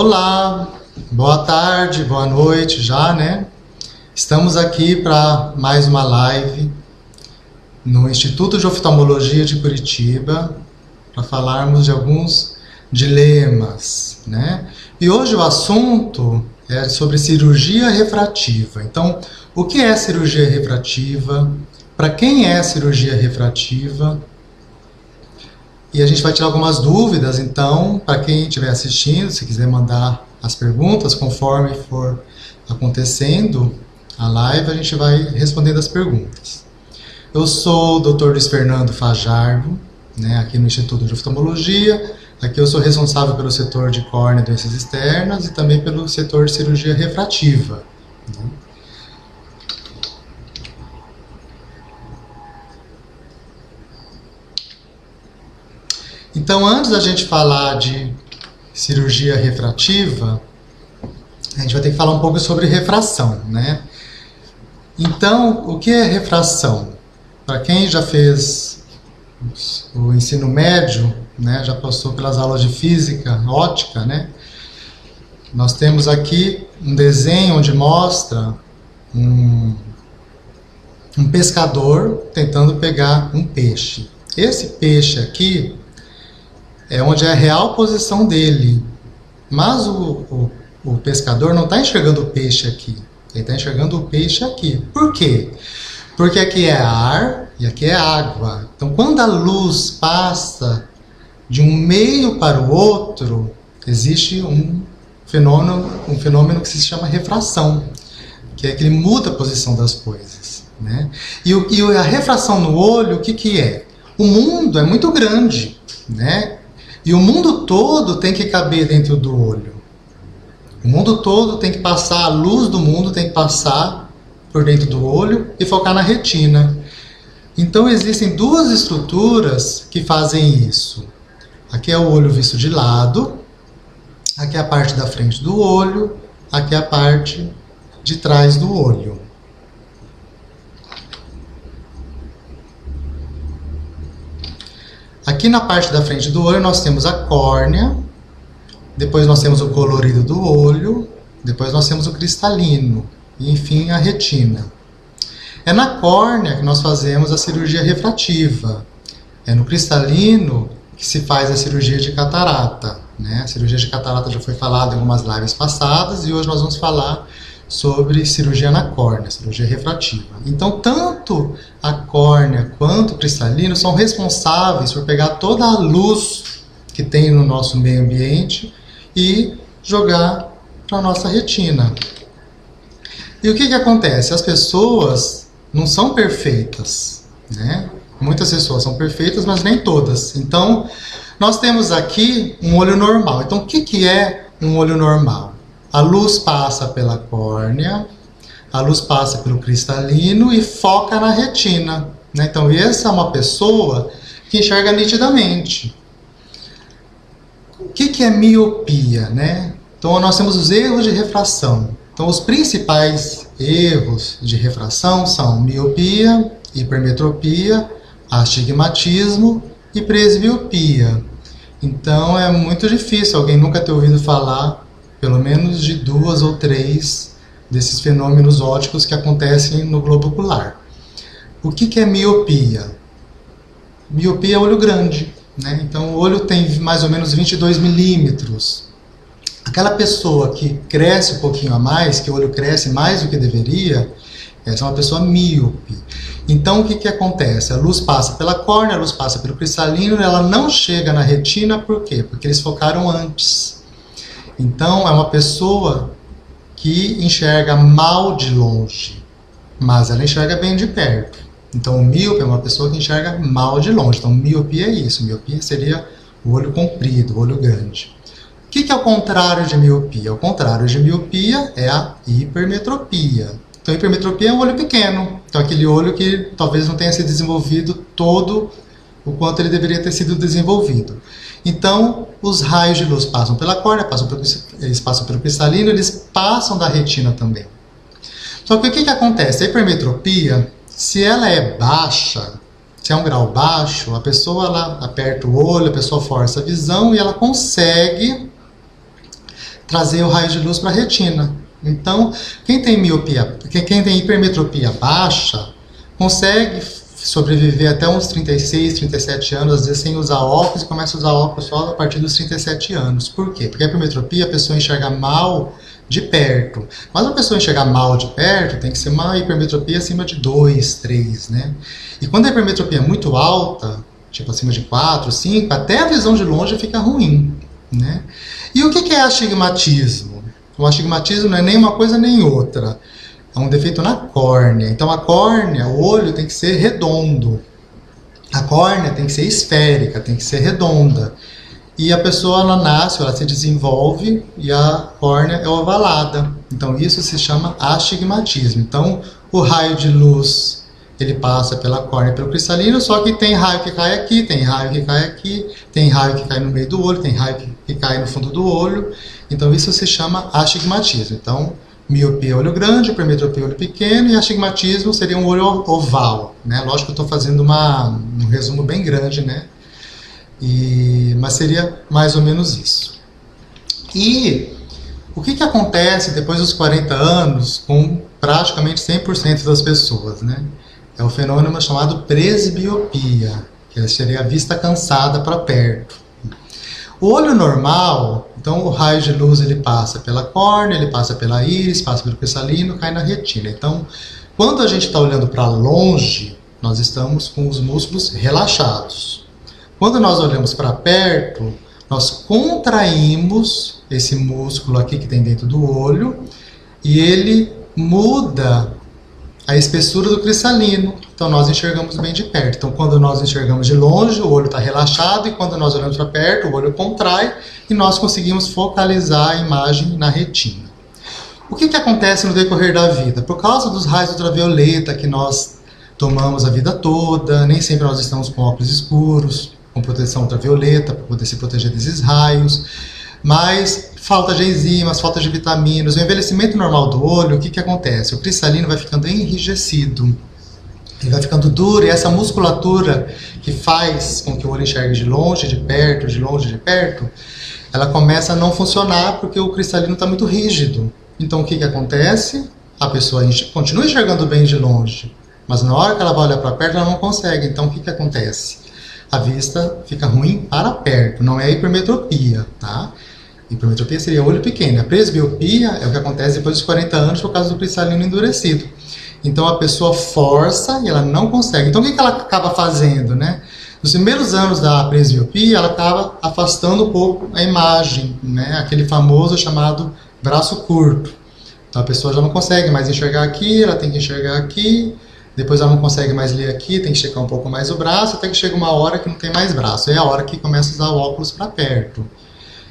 Olá, boa tarde, boa noite já, né? Estamos aqui para mais uma live no Instituto de Oftalmologia de Curitiba para falarmos de alguns dilemas, né? E hoje o assunto é sobre cirurgia refrativa. Então, o que é cirurgia refrativa? Para quem é cirurgia refrativa? E a gente vai tirar algumas dúvidas, então, para quem estiver assistindo, se quiser mandar as perguntas, conforme for acontecendo a live, a gente vai respondendo as perguntas. Eu sou o Dr. Luiz Fernando Fajardo, né, aqui no Instituto de Oftalmologia. Aqui eu sou responsável pelo setor de córnea e doenças externas e também pelo setor de cirurgia refrativa, né? Então, antes da gente falar de cirurgia refrativa, a gente vai ter que falar um pouco sobre refração, né? Então, o que é refração? Para quem já fez o ensino médio, né, já passou pelas aulas de física ótica, né? Nós temos aqui um desenho onde mostra um pescador tentando pegar um peixe. Esse peixe aqui é onde é a real posição dele. Mas o pescador não está enxergando o peixe aqui. Ele está enxergando o peixe aqui. Por quê? Porque aqui é ar e aqui é água. Então, quando a luz passa de um meio para o outro, existe um fenômeno que se chama refração, que é que ele muda a posição das coisas, né? E a refração no olho, o que é? O mundo é muito grande, né? E o mundo todo tem que caber dentro do olho. O mundo todo tem que passar, a luz do mundo tem que passar por dentro do olho e focar na retina. Então existem duas estruturas que fazem isso. Aqui é o olho visto de lado, aqui é a parte da frente do olho, aqui é a parte de trás do olho. Aqui na parte da frente do olho nós temos a córnea, depois nós temos o colorido do olho, depois nós temos o cristalino e enfim a retina. É na córnea que nós fazemos a cirurgia refrativa, é no cristalino que se faz a cirurgia de catarata, né? A cirurgia de catarata já foi falada em algumas lives passadas e hoje nós vamos falar sobre cirurgia na córnea, cirurgia refrativa. Então, tanto a córnea quanto o cristalino são responsáveis por pegar toda a luz que tem no nosso meio ambiente e jogar para a nossa retina. E o que acontece? As pessoas não são perfeitas, né? Muitas pessoas são perfeitas, mas nem todas. Então, nós temos aqui um olho normal. Então, o que é um olho normal? A luz passa pela córnea, a luz passa pelo cristalino e foca na retina, né? Então, essa é uma pessoa que enxerga nitidamente. O que é miopia, né? Então, nós temos os erros de refração. Então, os principais erros de refração são miopia, hipermetropia, astigmatismo e presbiopia. Então, é muito difícil alguém nunca ter ouvido falar pelo menos de 2 ou 3 desses fenômenos ópticos que acontecem no globo ocular. O que é miopia? Miopia é olho grande, né? Então o olho tem mais ou menos 22 milímetros. Aquela pessoa que cresce um pouquinho a mais, que o olho cresce mais do que deveria, essa é uma pessoa míope. Então o que acontece? A luz passa pela córnea, a luz passa pelo cristalino, ela não chega na retina, por quê? Porque eles focaram antes. Então, é uma pessoa que enxerga mal de longe, mas ela enxerga bem de perto. Então, o míope é uma pessoa que enxerga mal de longe. Então, miopia é isso. Miopia seria o olho comprido, o olho grande. O que é o contrário de miopia? O contrário de miopia é a hipermetropia. Então, hipermetropia é um olho pequeno. Então, aquele olho que talvez não tenha se desenvolvido todo o quanto ele deveria ter sido desenvolvido. Então, os raios de luz passam pela córnea, eles passam pelo cristalino, eles passam da retina também. Só que o que acontece? A hipermetropia, se ela é baixa, se é um grau baixo, a pessoa ela aperta o olho, a pessoa força a visão e ela consegue trazer o raio de luz para a retina. Então, quem tem miopia, quem tem hipermetropia baixa, consegue sobreviver até uns 36, 37 anos, às vezes sem usar óculos, e começa a usar óculos só a partir dos 37 anos. Por quê? Porque a hipermetropia a pessoa enxerga mal de perto. Mas a pessoa enxergar mal de perto tem que ser uma hipermetropia acima de 2, 3, né? E quando a hipermetropia é muito alta, tipo acima de 4, 5, até a visão de longe fica ruim, né? E o que é astigmatismo? O astigmatismo não é nem uma coisa nem outra. É um defeito na córnea. Então a córnea, o olho tem que ser redondo. A córnea tem que ser esférica, tem que ser redonda. E a pessoa, ela nasce, ela se desenvolve e a córnea é ovalada. Então isso se chama astigmatismo. Então o raio de luz, ele passa pela córnea, pelo cristalino, só que tem raio que cai aqui, tem raio que cai aqui, tem raio que cai no meio do olho, tem raio que cai no fundo do olho. Então isso se chama astigmatismo. Então, miopia é olho grande, hipermetropia é olho pequeno, e astigmatismo seria um olho oval, né? Lógico que eu estou fazendo um resumo bem grande, né? Mas seria mais ou menos isso. E o que acontece depois dos 40 anos com praticamente 100% das pessoas, né? É o fenômeno chamado presbiopia, que seria a vista cansada para perto. O olho normal, então o raio de luz ele passa pela córnea, ele passa pela íris, passa pelo cristalino, cai na retina. Então, quando a gente está olhando para longe, nós estamos com os músculos relaxados. Quando nós olhamos para perto, nós contraímos esse músculo aqui que tem dentro do olho e ele muda a espessura do cristalino. Então nós enxergamos bem de perto. Então quando nós enxergamos de longe, o olho está relaxado, e quando nós olhamos para perto, o olho contrai e nós conseguimos focalizar a imagem na retina. O que acontece no decorrer da vida? Por causa dos raios ultravioleta que nós tomamos a vida toda, nem sempre nós estamos com óculos escuros, com proteção ultravioleta, para poder se proteger desses raios, mas falta de enzimas, falta de vitaminas, o envelhecimento normal do olho, o que acontece? O cristalino vai ficando enrijecido, ele vai ficando duro, e essa musculatura que faz com que o olho enxergue de longe, de perto, de longe, de perto, ela começa a não funcionar porque o cristalino está muito rígido. Então o que acontece? A pessoa continua enxergando bem de longe, mas na hora que ela vai olhar para perto, ela não consegue. Então o que acontece? A vista fica ruim para perto, não é hipermetropia, tá? Hipermetropia seria olho pequeno. A presbiopia é o que acontece depois dos 40 anos por causa do cristalino endurecido. Então a pessoa força e ela não consegue. Então o que ela acaba fazendo, né? Nos primeiros anos da presbiopia, ela acaba afastando um pouco a imagem, né? Aquele famoso chamado braço curto. Então a pessoa já não consegue mais enxergar aqui, ela tem que enxergar aqui, depois ela não consegue mais ler aqui, tem que esticar um pouco mais o braço, até que chega uma hora que não tem mais braço. É a hora que começa a usar o óculos para perto.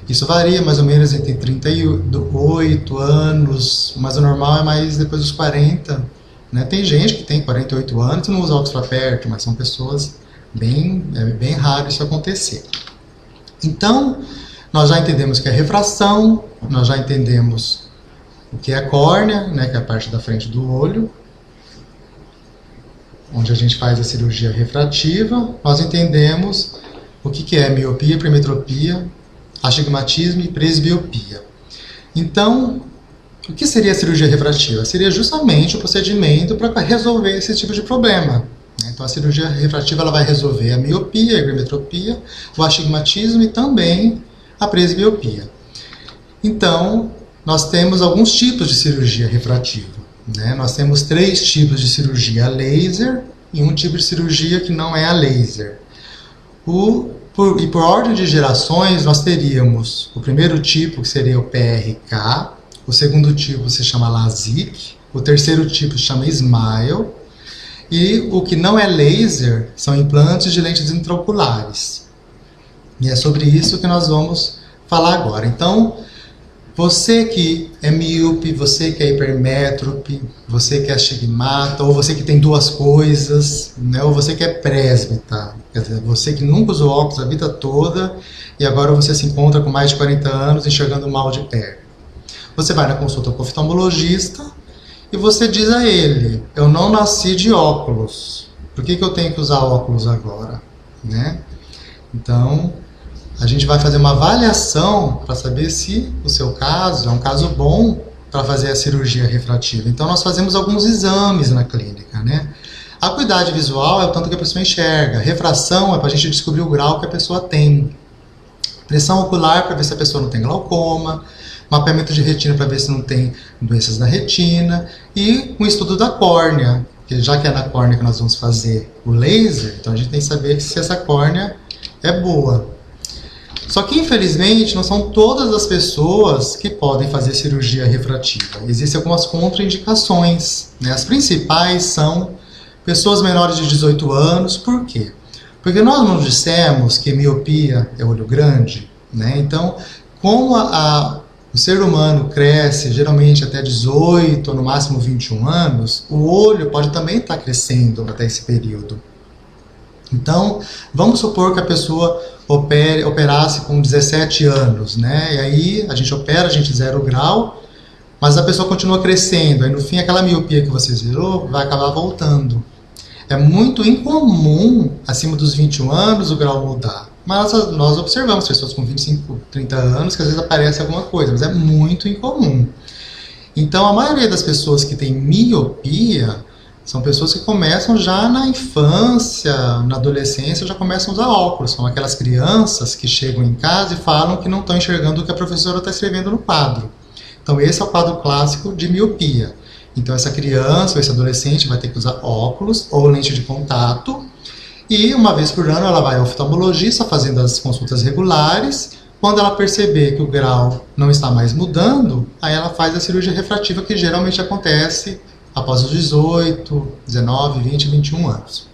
Isso varia mais ou menos entre 38 anos, mas o normal é mais depois dos 40. Né? Tem gente que tem 48 anos e não usa óculos para perto, mas são pessoas é bem raro isso acontecer. Então, nós já entendemos que é refração, nós já entendemos o que é a córnea, né, que é a parte da frente do olho, onde a gente faz a cirurgia refrativa. Nós entendemos o que é miopia, hipermetropia, astigmatismo e presbiopia. Então, o que seria a cirurgia refrativa? Seria justamente o procedimento para resolver esse tipo de problema. Então, a cirurgia refrativa ela vai resolver a miopia, a hipermetropia, o astigmatismo e também a presbiopia. Então, nós temos alguns tipos de cirurgia refrativa. Né? Nós temos 3 tipos de cirurgia a laser e um tipo de cirurgia que não é a laser. E por ordem de gerações, nós teríamos o primeiro tipo, que seria o PRK, o segundo tipo se chama LASIK, o terceiro tipo se chama SMILE, e o que não é laser são implantes de lentes intraoculares. E é sobre isso que nós vamos falar agora. Então, você que é míope, você que é hipermétrope, você que é astigmata, ou você que tem duas coisas, né? Ou você que é presbita, quer dizer, você que nunca usou óculos a vida toda e agora você se encontra com mais de 40 anos enxergando mal de perto. Você vai na consulta com o oftalmologista e você diz a ele: eu não nasci de óculos, por que eu tenho que usar óculos agora? Né? Então, a gente vai fazer uma avaliação para saber se o seu caso é um caso bom para fazer a cirurgia refrativa. Então nós fazemos alguns exames na clínica, né? A acuidade visual é o tanto que a pessoa enxerga. Refração é para a gente descobrir o grau que a pessoa tem. Pressão ocular para ver se a pessoa não tem glaucoma. Mapeamento de retina para ver se não tem doenças na retina. E um estudo da córnea, que já que é na córnea que nós vamos fazer o laser, então a gente tem que saber se essa córnea é boa. Só que, infelizmente, não são todas as pessoas que podem fazer cirurgia refrativa. Existem algumas contraindicações, né? As principais são pessoas menores de 18 anos. Por quê? Porque nós não dissemos que miopia é olho grande, né? Então, como o ser humano cresce geralmente até 18 ou no máximo 21 anos, o olho pode também estar crescendo até esse período. Então, vamos supor que a pessoa operasse com 17 anos, né? E aí a gente opera, a gente zera o grau, mas a pessoa continua crescendo. Aí no fim aquela miopia que você zerou vai acabar voltando. É muito incomum, acima dos 21 anos, o grau mudar. Mas nós observamos pessoas com 25, 30 anos que às vezes aparece alguma coisa, mas é muito incomum. Então a maioria das pessoas que tem miopia são pessoas que começam já na infância, na adolescência, já começam a usar óculos. São aquelas crianças que chegam em casa e falam que não estão enxergando o que a professora está escrevendo no quadro. Então esse é o quadro clássico de miopia. Então essa criança ou esse adolescente vai ter que usar óculos ou lente de contato. E uma vez por ano ela vai ao oftalmologista fazendo as consultas regulares. Quando ela perceber que o grau não está mais mudando, aí ela faz a cirurgia refrativa, que geralmente acontece após os 18, 19, 20, 21 anos.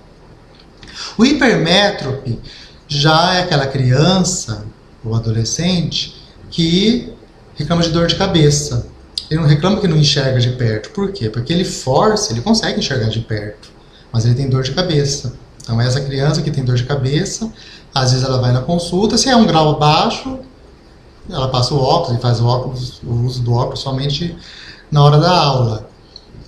O hipermétrope já é aquela criança ou adolescente que reclama de dor de cabeça. Ele não reclama que não enxerga de perto. Por quê? Porque ele força, ele consegue enxergar de perto, mas ele tem dor de cabeça. Então essa criança que tem dor de cabeça, às vezes ela vai na consulta, se é um grau baixo, ela passa o óculos e faz o uso do óculos somente na hora da aula.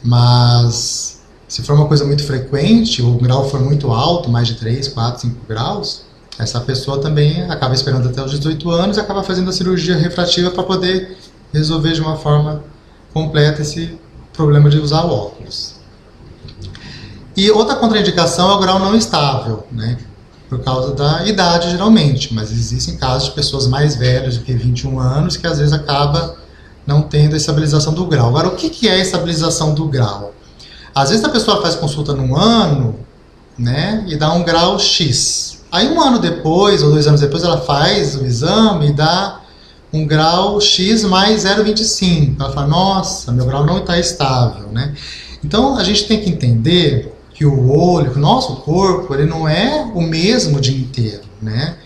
Mas se for uma coisa muito frequente, o grau for muito alto, mais de 3, 4, 5 graus, essa pessoa também acaba esperando até os 18 anos e acaba fazendo a cirurgia refrativa para poder resolver de uma forma completa esse problema de usar o óculos. E outra contraindicação é o grau não estável, né? Por causa da idade geralmente, mas existem casos de pessoas mais velhas do que 21 anos que às vezes acaba não tendo a estabilização do grau. Agora, o que é a estabilização do grau? Às vezes a pessoa faz consulta num ano, né, e dá um grau X. Aí 1 ano depois, ou 2 anos depois, ela faz o exame e dá um grau X mais 0,25. Ela fala, nossa, meu grau não está estável, né? Então, a gente tem que entender que o olho, que o nosso corpo, ele não é o mesmo o dia inteiro, né?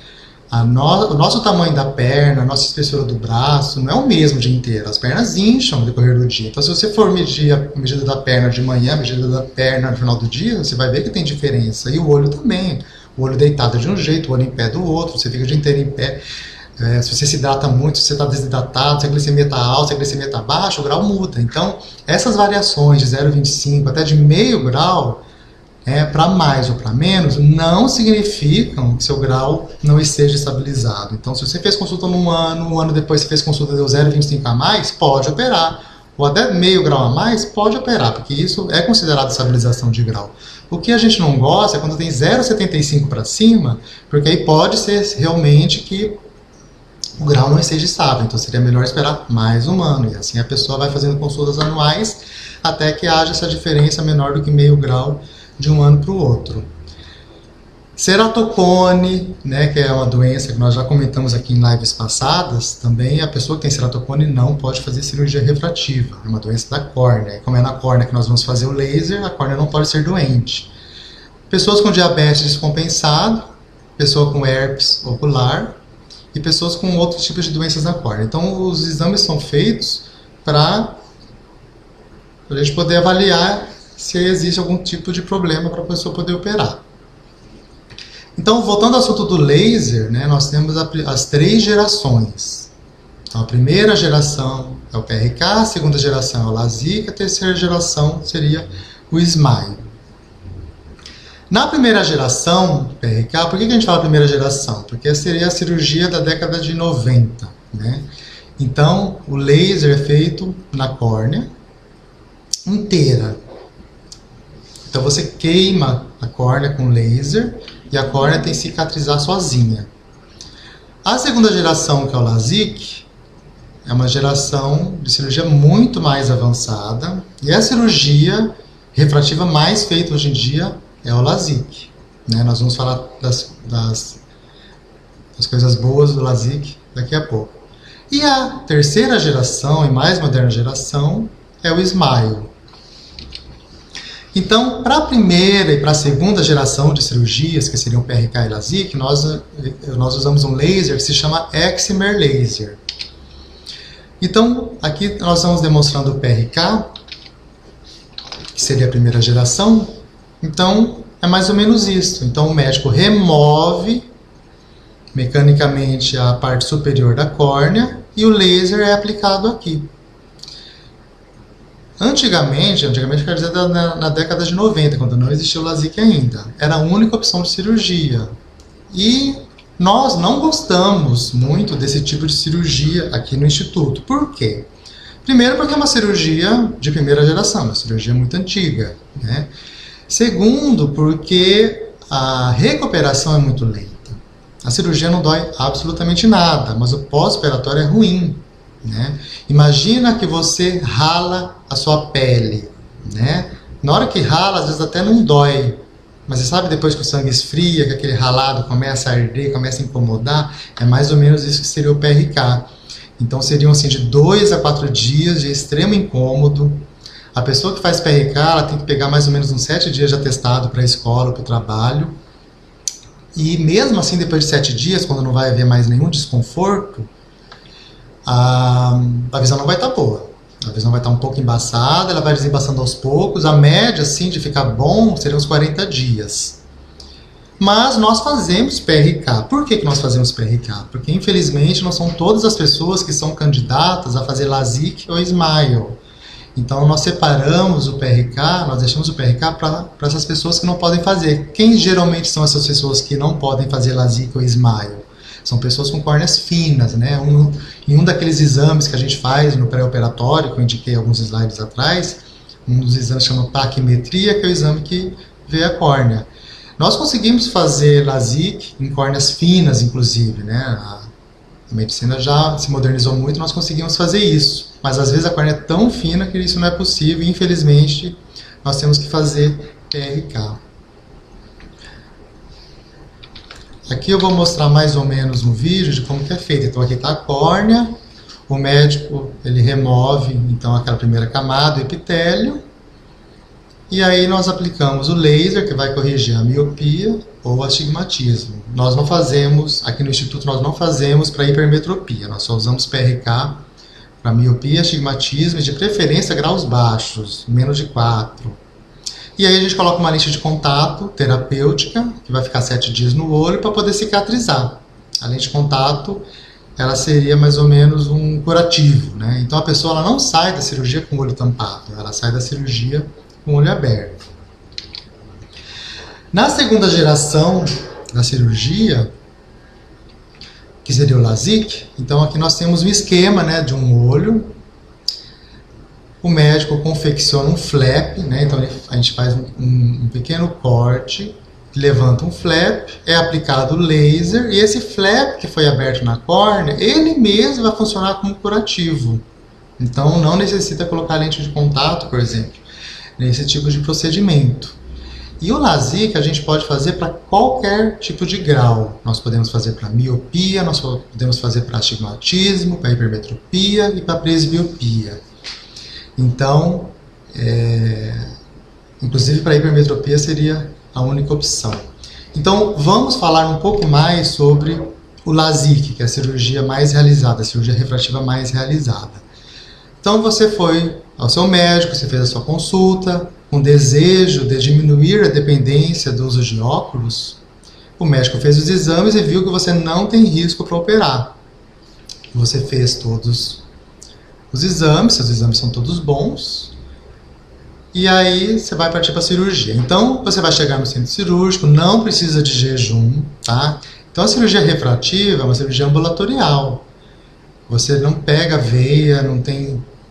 O nosso tamanho da perna, a nossa espessura do braço não é o mesmo o dia inteiro. As pernas incham no decorrer do dia. Então, se você for medir a medida da perna de manhã, a medida da perna no final do dia, você vai ver que tem diferença. E o olho também. O olho deitado é de um jeito, o olho em pé do outro. Você fica o dia inteiro em pé. Se você se hidrata muito, se você está desidratado, se a glicemia está alta, se a glicemia está baixa, o grau muda. Então, essas variações de 0,25 até de meio grau, para mais ou para menos, não significam que seu grau não esteja estabilizado. Então, se você fez consulta num ano, 1 ano depois você fez consulta e deu 0,25 a mais, pode operar. Ou até meio grau a mais, pode operar, porque isso é considerado estabilização de grau. O que a gente não gosta é quando tem 0,75 para cima, porque aí pode ser realmente que o grau não esteja estável. Então, seria melhor esperar mais 1 ano. E assim a pessoa vai fazendo consultas anuais até que haja essa diferença menor do que meio grau de um ano para o outro. Ceratocone, né, que é uma doença que nós já comentamos aqui em lives passadas, também a pessoa que tem ceratocone não pode fazer cirurgia refrativa, é uma doença da córnea. E como é na córnea que nós vamos fazer o laser, a córnea não pode ser doente. Pessoas com diabetes descompensado, pessoa com herpes ocular e pessoas com outros tipos de doenças na córnea. Então os exames são feitos para a gente poder avaliar se existe algum tipo de problema para a pessoa poder operar. Então, voltando ao assunto do laser, né, nós temos as 3 gerações. Então, a primeira geração é o PRK, a segunda geração é o LASIK, a terceira geração seria o SMILE. Na primeira geração, PRK, por que a gente fala primeira geração? Porque seria a cirurgia da década de 90, né? Então, o laser é feito na córnea inteira. Então, você queima a córnea com laser e a córnea tem que cicatrizar sozinha. A segunda geração, que é o LASIK, é uma geração de cirurgia muito mais avançada e a cirurgia refrativa mais feita hoje em dia é o LASIK, né? Nós vamos falar das coisas boas do LASIK daqui a pouco. E a terceira geração e mais moderna geração é o SMILE. Então, para a primeira e para a segunda geração de cirurgias, que seriam PRK e LASIK, nós usamos um laser que se chama Excimer Laser. Então, aqui nós estamos demonstrando o PRK, que seria a primeira geração. Então, é mais ou menos isso. Então, o médico remove mecanicamente a parte superior da córnea e o laser é aplicado aqui. Antigamente quer dizer na década de 90, quando não existia o LASIK ainda, era a única opção de cirurgia. E nós não gostamos muito desse tipo de cirurgia aqui no Instituto. Por quê? Primeiro, porque é uma cirurgia de primeira geração, uma cirurgia muito antiga, né? Segundo, porque a recuperação é muito lenta. A cirurgia não dói absolutamente nada, mas o pós-operatório é ruim, né? Imagina que você rala a sua pele, né? Na hora que rala, às vezes até não dói, mas você sabe depois que o sangue esfria, que aquele ralado começa a arder, começa a incomodar, é mais ou menos isso que seria o PRK. Então seriam assim de 2 a 4 dias de extremo incômodo. A pessoa que faz PRK, ela tem que pegar mais ou menos uns 7 dias de atestado para a escola, para o trabalho. E mesmo assim, depois de 7 dias, quando não vai haver mais nenhum desconforto, a visão não vai estar boa. A visão vai estar um pouco embaçada, ela vai desembaçando aos poucos. A média, assim, de ficar bom, seriam uns 40 dias. Mas nós fazemos PRK. Por que nós fazemos PRK? Porque, infelizmente, não são todas as pessoas que são candidatas a fazer LASIK ou SMILE. Então, nós separamos o PRK, nós deixamos o PRK para essas pessoas que não podem fazer. Quem geralmente são essas pessoas que não podem fazer LASIK ou SMILE? São pessoas com córneas finas, né? Em um daqueles exames que a gente faz no pré-operatório, que eu indiquei alguns slides atrás, um dos exames chama taquimetria, que é o exame que vê a córnea. Nós conseguimos fazer LASIK em córneas finas, inclusive, né? A medicina já se modernizou muito, nós conseguimos fazer isso. Mas às vezes a córnea é tão fina que isso não é possível e, infelizmente, nós temos que fazer PRK. Aqui eu vou mostrar mais ou menos um vídeo de como que é feito. Então aqui está a córnea, o médico ele remove então aquela primeira camada, o epitélio, e aí nós aplicamos o laser que vai corrigir a miopia ou o astigmatismo. Nós não fazemos, aqui no Instituto nós não fazemos para hipermetropia, nós só usamos PRK para miopia, astigmatismo e de preferência graus baixos, menos de 4. E aí a gente coloca uma lente de contato terapêutica, que vai ficar 7 dias no olho, para poder cicatrizar. A lente de contato, ela seria mais ou menos um curativo, né? Então a pessoa ela não sai da cirurgia com o olho tampado, ela sai da cirurgia com o olho aberto. Na segunda geração da cirurgia, que seria o LASIK, então aqui nós temos um esquema, né, de um olho. O médico confecciona um flap, né? Então a gente faz um pequeno corte, levanta um flap, é aplicado o laser, e esse flap que foi aberto na córnea, ele mesmo vai funcionar como curativo. Então não necessita colocar lente de contato, por exemplo, nesse tipo de procedimento. E o LASIK a gente pode fazer para qualquer tipo de grau. Nós podemos fazer para miopia, nós podemos fazer para astigmatismo, para hipermetropia e para presbiopia. Então, inclusive para hipermetropia seria a única opção. Então, vamos falar um pouco mais sobre o LASIK, que é a cirurgia mais realizada, a cirurgia refrativa mais realizada. Então, você foi ao seu médico, você fez a sua consulta, com desejo de diminuir a dependência do uso de óculos. O médico fez os exames e viu que você não tem risco para operar. Você fez todos os exames, seus exames são todos bons, E aí você vai partir para a cirurgia. Então você vai chegar no centro cirúrgico, não precisa de jejum, tá? Então a cirurgia refrativa é uma cirurgia ambulatorial. Você não pega veia, não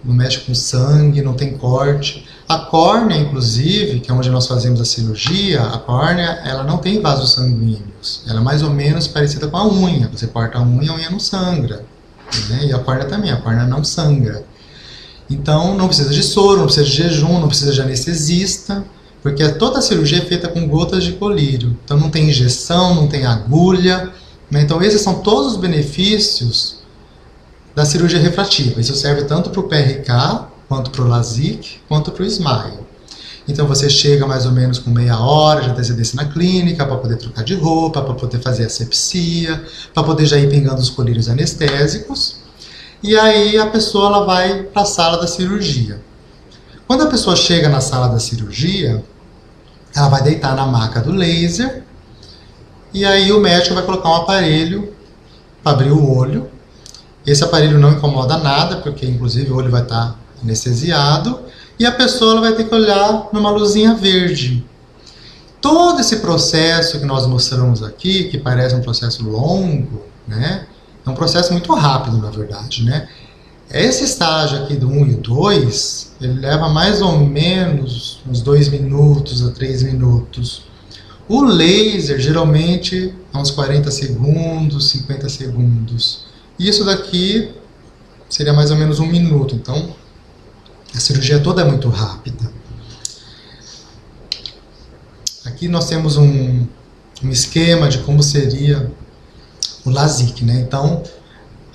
mexe com sangue, não tem corte. A córnea, inclusive, que é onde nós fazemos a cirurgia, a córnea, ela não tem vasos sanguíneos. Ela é mais ou menos parecida com a unha. Você corta a unha não sangra. Né? E a córnea também, a córnea não sangra. Então não precisa de soro, não precisa de jejum, não precisa de anestesista, porque toda a cirurgia é feita com gotas de colírio. Então não tem injeção, não tem agulha. Né? Então esses são todos os benefícios da cirurgia refrativa. Isso serve tanto para o PRK, quanto para o LASIK, quanto para o SMILE. Então você chega mais ou menos com meia hora de antecedência na clínica para poder trocar de roupa, para poder fazer asepsia, para poder já ir pingando os colírios anestésicos. E aí a pessoa ela vai para a sala da cirurgia. Quando a pessoa chega na sala da cirurgia, ela vai deitar na maca do laser e aí o médico vai colocar um aparelho para abrir o olho. Esse aparelho não incomoda nada, porque inclusive o olho vai estar anestesiado, e a pessoa ela vai ter que olhar numa luzinha verde. Todo esse processo que nós mostramos aqui, que parece um processo longo, né? É um processo muito rápido, na verdade, né? Esse estágio aqui do 1 e o 2, ele leva mais ou menos uns 2 minutos a 3 minutos. O laser, geralmente, é uns 40 segundos, 50 segundos. Isso daqui seria mais ou menos 1 minuto, então a cirurgia toda é muito rápida. Aqui nós temos um esquema de como seria o LASIK, né? Então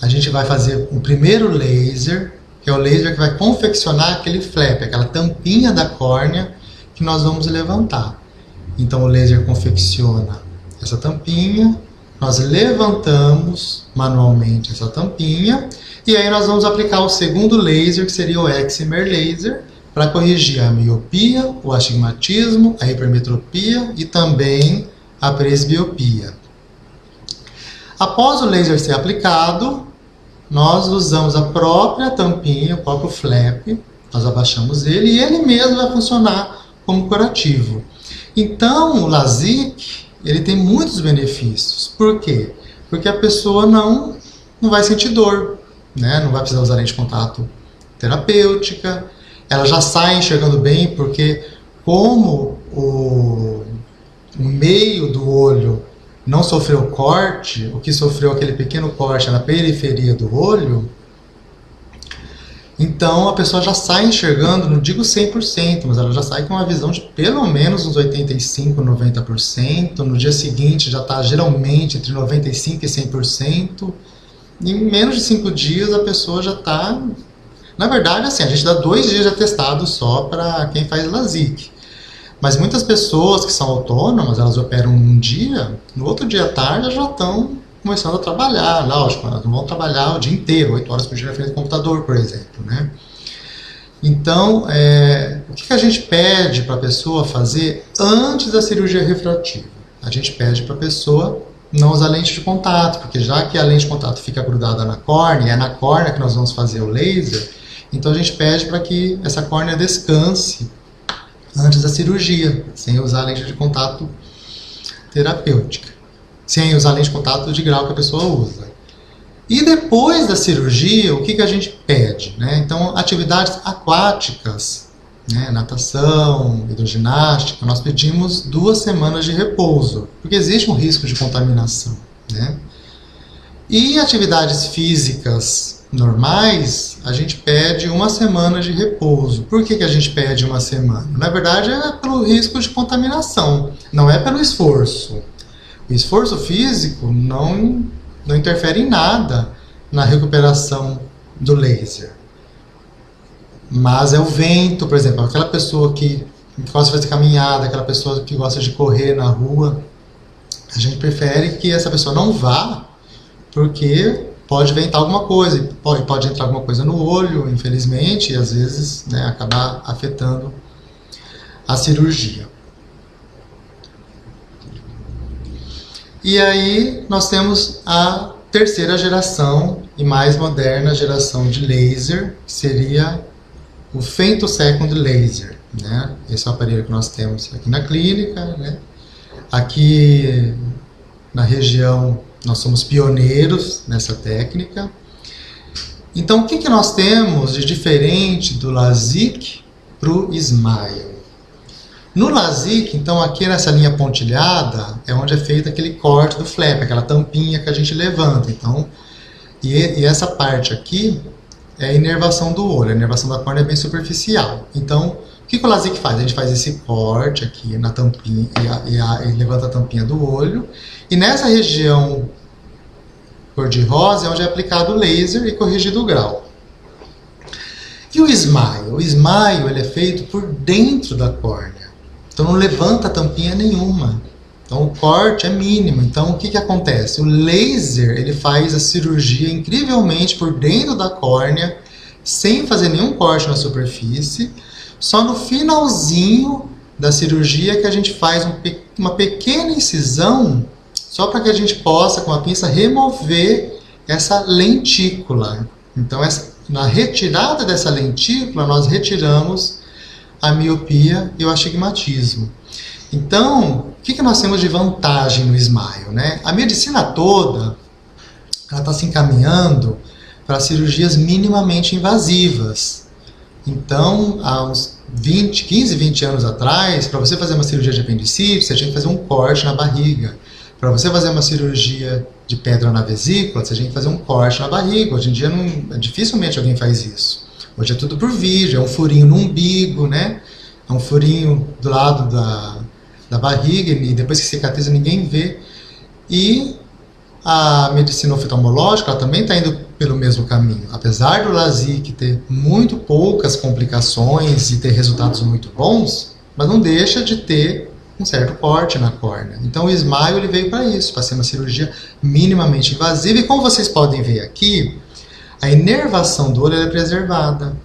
a gente vai fazer o primeiro laser, que é o laser que vai confeccionar aquele flap, aquela tampinha da córnea que nós vamos levantar. Então o laser confecciona essa tampinha, nós levantamos manualmente essa tampinha e aí nós vamos aplicar o segundo laser, que seria o excimer laser, para corrigir a miopia, o astigmatismo, a hipermetropia e também a presbiopia. Após o laser ser aplicado, nós usamos a própria tampinha, o próprio flap, nós abaixamos ele e ele mesmo vai funcionar como curativo. Então o LASIK ele tem muitos benefícios. Por quê? Porque a pessoa não vai sentir dor, né? Não vai precisar usar lente de contato terapêutica, ela já sai enxergando bem, porque como o meio do olho não sofreu corte, o que sofreu aquele pequeno corte na periferia do olho, então a pessoa já sai enxergando, não digo 100%, mas ela já sai com uma visão de pelo menos uns 85%, 90%, no dia seguinte já está geralmente entre 95% e 100%, e em menos de 5 dias a pessoa já está... Na verdade, assim, a gente dá 2 dias de atestado só para quem faz LASIK. Mas muitas pessoas que são autônomas, elas operam um dia, no outro dia à tarde já estão começando a trabalhar. Lógico, elas não vão trabalhar o dia inteiro, 8 horas por dia na frente do computador, por exemplo, né? Então, o que a gente pede para a pessoa fazer antes da cirurgia refrativa? A gente pede para a pessoa não usar lente de contato, porque já que a lente de contato fica grudada na córnea, é na córnea que nós vamos fazer o laser, então a gente pede para que essa córnea descanse antes da cirurgia, sem usar lente de contato terapêutica, sem usar lente de contato de grau que a pessoa usa. E depois da cirurgia, o que a gente pede? Né? Então, atividades aquáticas, né? Natação, hidroginástica, nós pedimos 2 semanas de repouso, porque existe um risco de contaminação. Né? E atividades físicas normais, a gente pede 1 semana de repouso. Por que a gente pede 1 semana? Na verdade, é pelo risco de contaminação, não é pelo esforço. O esforço físico não interfere em nada na recuperação do laser. Mas é o vento, por exemplo, aquela pessoa que gosta de fazer caminhada, aquela pessoa que gosta de correr na rua, a gente prefere que essa pessoa não vá, porque pode ventar alguma coisa, pode entrar alguma coisa no olho, infelizmente, e às vezes, né, acabar afetando a cirurgia. E aí nós temos a terceira geração e mais moderna geração de laser, que seria o femtosecond laser. né? Esse é o aparelho que nós temos aqui na clínica, né? Aqui na região nós somos pioneiros nessa técnica. Então o que nós temos de diferente do LASIK para o Smile? No LASIK, então aqui nessa linha pontilhada é onde é feito aquele corte do flap, aquela tampinha que a gente levanta. Então, e essa parte aqui é a inervação do olho, a inervação da córnea é bem superficial. Então, o que o LASIK faz? A gente faz esse corte aqui na tampinha e levanta a tampinha do olho. E nessa região cor-de-rosa é onde é aplicado o laser e corrigido o grau. E o Smile? O Smile ele é feito por dentro da córnea. Então não levanta tampinha nenhuma. Então o corte é mínimo. Então o que acontece? O laser ele faz a cirurgia incrivelmente por dentro da córnea, sem fazer nenhum corte na superfície. Só no finalzinho da cirurgia que a gente faz uma pequena incisão, só para que a gente possa, com a pinça, remover essa lentícula. Então na retirada dessa lentícula, nós retiramos a miopia e o astigmatismo. Então, o que nós temos de vantagem no Smile, né? A medicina toda está se encaminhando para cirurgias minimamente invasivas. Então, há uns 15, 20 anos atrás, para você fazer uma cirurgia de apendicite, você tinha que fazer um corte na barriga. Para você fazer uma cirurgia de pedra na vesícula, você tinha que fazer um corte na barriga. Hoje em dia, dificilmente alguém faz isso. Hoje é tudo por vídeo, é um furinho no umbigo, né? É um furinho do lado da barriga e depois que cicatriza ninguém vê. E a medicina oftalmológica ela também está indo pelo mesmo caminho. Apesar do LASIK ter muito poucas complicações e ter resultados muito bons, mas não deixa de ter um certo corte na córnea. Então o Smile ele veio para isso, para ser uma cirurgia minimamente invasiva. E como vocês podem ver aqui, a inervação do olho é preservada.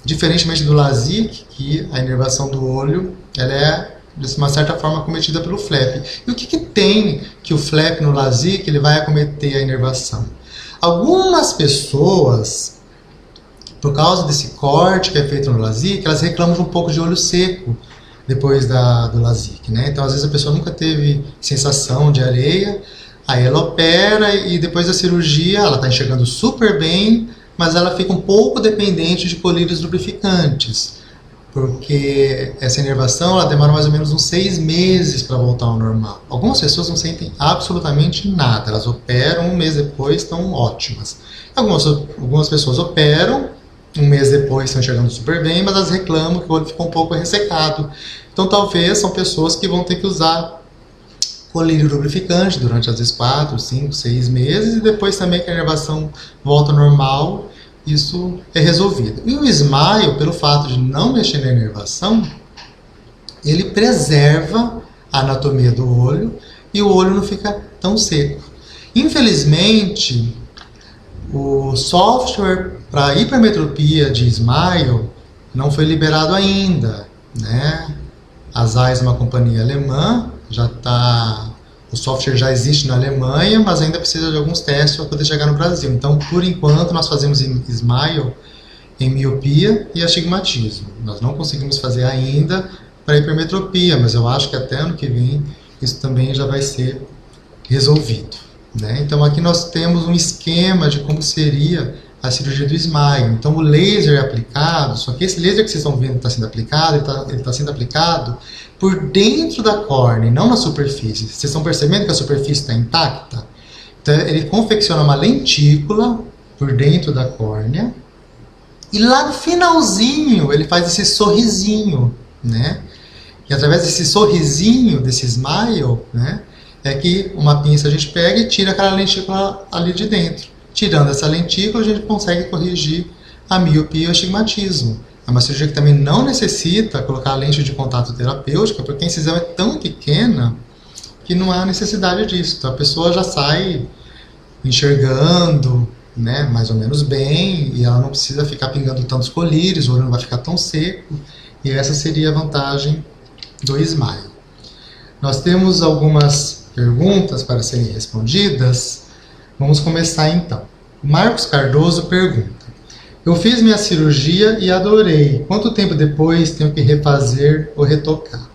Diferentemente do LASIK, que a inervação do olho ela é, de uma certa forma, acometida pelo flap. E o que tem que o flap no LASIK ele vai acometer a inervação? Algumas pessoas, por causa desse corte que é feito no LASIK, elas reclamam de um pouco de olho seco depois do LASIK, né? Então, às vezes a pessoa nunca teve sensação de areia, aí ela opera e depois da cirurgia ela está enxergando super bem, mas ela fica um pouco dependente de colírios lubrificantes, porque essa inervação ela demora mais ou menos uns 6 meses para voltar ao normal. Algumas pessoas não sentem absolutamente nada, elas operam, um mês depois estão ótimas. Algumas pessoas operam, um mês depois estão enxergando super bem, mas elas reclamam que o olho ficou um pouco ressecado. Então talvez são pessoas que vão ter que usar colírio lubrificante durante às vezes 4, 5, 6 meses, e depois também que a inervação volta ao normal, isso é resolvido. E o Smile, pelo fato de não mexer na inervação, ele preserva a anatomia do olho e o olho não fica tão seco. Infelizmente, o software para hipermetropia de Smile não foi liberado ainda, né? A Zeiss é uma companhia alemã, o software já existe na Alemanha, mas ainda precisa de alguns testes para poder chegar no Brasil. Então, por enquanto, nós fazemos Smile em miopia e astigmatismo. Nós não conseguimos fazer ainda para hipermetropia, mas eu acho que até ano que vem isso também já vai ser resolvido, né? Então, aqui nós temos um esquema de como seria a cirurgia do Smile. Então, o laser é aplicado, só que esse laser que vocês estão vendo está sendo aplicado, ele está sendo aplicado por dentro da córnea, não na superfície. Vocês estão percebendo que a superfície está intacta? Então, ele confecciona uma lentícula por dentro da córnea e lá no finalzinho ele faz esse sorrisinho, né? E através desse sorrisinho, desse Smile, né, é que uma pinça a gente pega e tira aquela lentícula ali de dentro. Tirando essa lentícula, a gente consegue corrigir a miopia e o astigmatismo. É uma cirurgia que também não necessita colocar a lente de contato terapêutica, porque a incisão é tão pequena que não há necessidade disso. Então a pessoa já sai enxergando, né, mais ou menos bem, e ela não precisa ficar pingando tantos colírios, o olho não vai ficar tão seco, e essa seria a vantagem do Smile. Nós temos algumas perguntas para serem respondidas. Vamos começar então. Marcos Cardoso pergunta: Eu fiz minha cirurgia e adorei. Quanto tempo depois tenho que refazer ou retocar?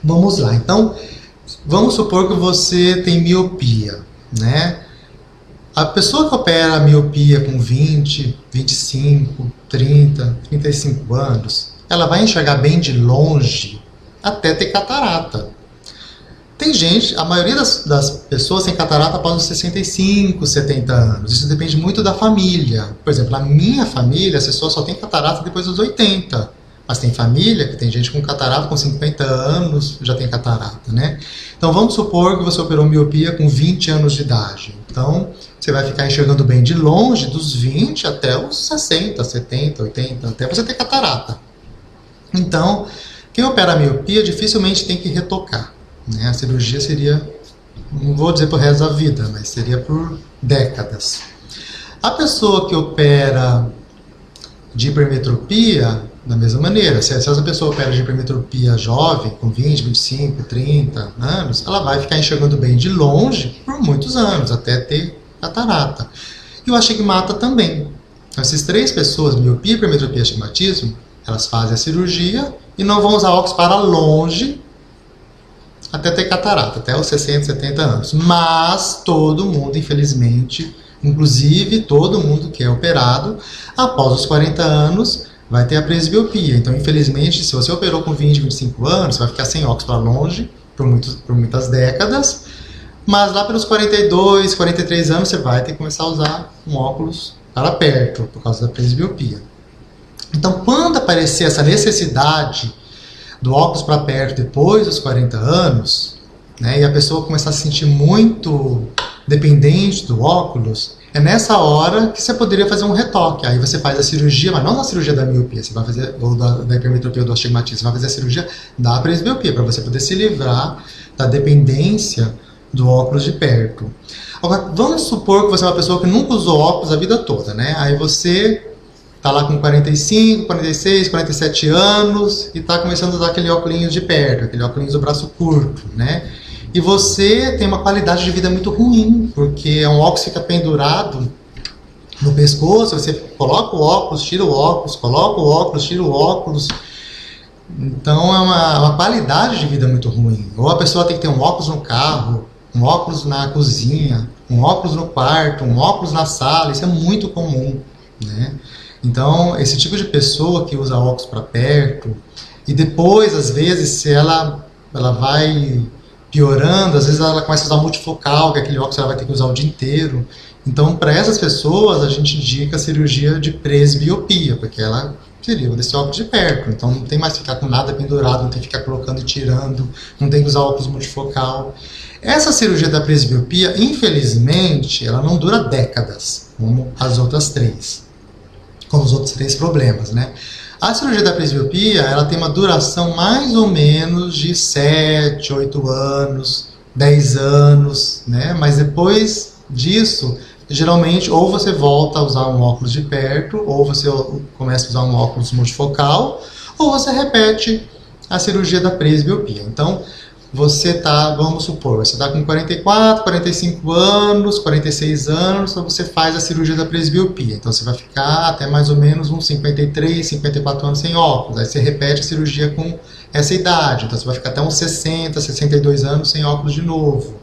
Vamos lá. Então, vamos supor que você tem miopia, né? A pessoa que opera a miopia com 20, 25, 30, 35 anos, ela vai enxergar bem de longe até ter catarata. Tem gente, a maioria das pessoas tem catarata após os 65, 70 anos. Isso depende muito da família. Por exemplo, na minha família, as pessoas só têm catarata depois dos 80. Mas tem família que tem gente com catarata com 50 anos, já tem catarata, né? Então vamos supor que você operou miopia com 20 anos de idade. Então você vai ficar enxergando bem de longe dos 20 até os 60, 70, 80, até você ter catarata. Então, quem opera a miopia dificilmente tem que retocar, né? A cirurgia seria, não vou dizer por resto da vida, mas seria por décadas. A pessoa que opera de hipermetropia, da mesma maneira, se essa pessoa opera de hipermetropia jovem, com 20, 25, 30 anos, ela vai ficar enxergando bem de longe por muitos anos, até ter catarata. E o astigmata também. Então, essas três pessoas, miopia, hipermetropia e astigmatismo, elas fazem a cirurgia e não vão usar óculos para longe até ter catarata, até os 60, 70 anos. Mas todo mundo, infelizmente, inclusive todo mundo que é operado, após os 40 anos, vai ter a presbiopia. Então, infelizmente, se você operou com 20, 25 anos, você vai ficar sem óculos para longe por muitas décadas. Mas lá pelos 42, 43 anos, você vai ter que começar a usar um óculos para perto, por causa da presbiopia. Então, quando aparecer essa necessidade do óculos para perto depois dos 40 anos, né, e a pessoa começar a se sentir muito dependente do óculos, é nessa hora que você poderia fazer um retoque. Aí você faz a cirurgia, mas não a cirurgia da miopia, você vai fazer, ou da hipermetropia ou do astigmatismo, você vai fazer a cirurgia da presbiopia, para você poder se livrar da dependência do óculos de perto. Agora, vamos supor que você é uma pessoa que nunca usou óculos a vida toda, né? Aí você está lá com 45, 46, 47 anos e está começando a usar aquele óculos de perto, aquele óculos do braço curto, né? E você tem uma qualidade de vida muito ruim, porque é um óculos que fica pendurado no pescoço, você coloca o óculos, tira o óculos, coloca o óculos, tira o óculos. Então é uma qualidade de vida muito ruim. Ou a pessoa tem que ter um óculos no carro, um óculos na cozinha, um óculos no quarto, um óculos na sala, isso é muito comum, né? Então, esse tipo de pessoa que usa óculos para perto, e depois, às vezes, se ela vai piorando, às vezes ela começa a usar multifocal, que é aquele óculos que ela vai ter que usar o dia inteiro. Então, para essas pessoas, a gente indica a cirurgia de presbiopia, porque ela seria desse óculos de perto. Então, não tem mais que ficar com nada pendurado, não tem que ficar colocando e tirando, não tem que usar óculos multifocal. Essa cirurgia da presbiopia, infelizmente, ela não dura décadas, como as outras três, como os outros três problemas, né? A cirurgia da presbiopia, ela tem uma duração mais ou menos de 7, 8 anos, 10 anos, né? Mas depois disso, geralmente, ou você volta a usar um óculos de perto, ou você começa a usar um óculos multifocal, ou você repete a cirurgia da presbiopia. Então, você tá, vamos supor, você está com 44, 45 anos, 46 anos, então você faz a cirurgia da presbiopia. Então você vai ficar até mais ou menos uns 53, 54 anos sem óculos. Aí você repete a cirurgia com essa idade. Então você vai ficar até uns 60, 62 anos sem óculos de novo.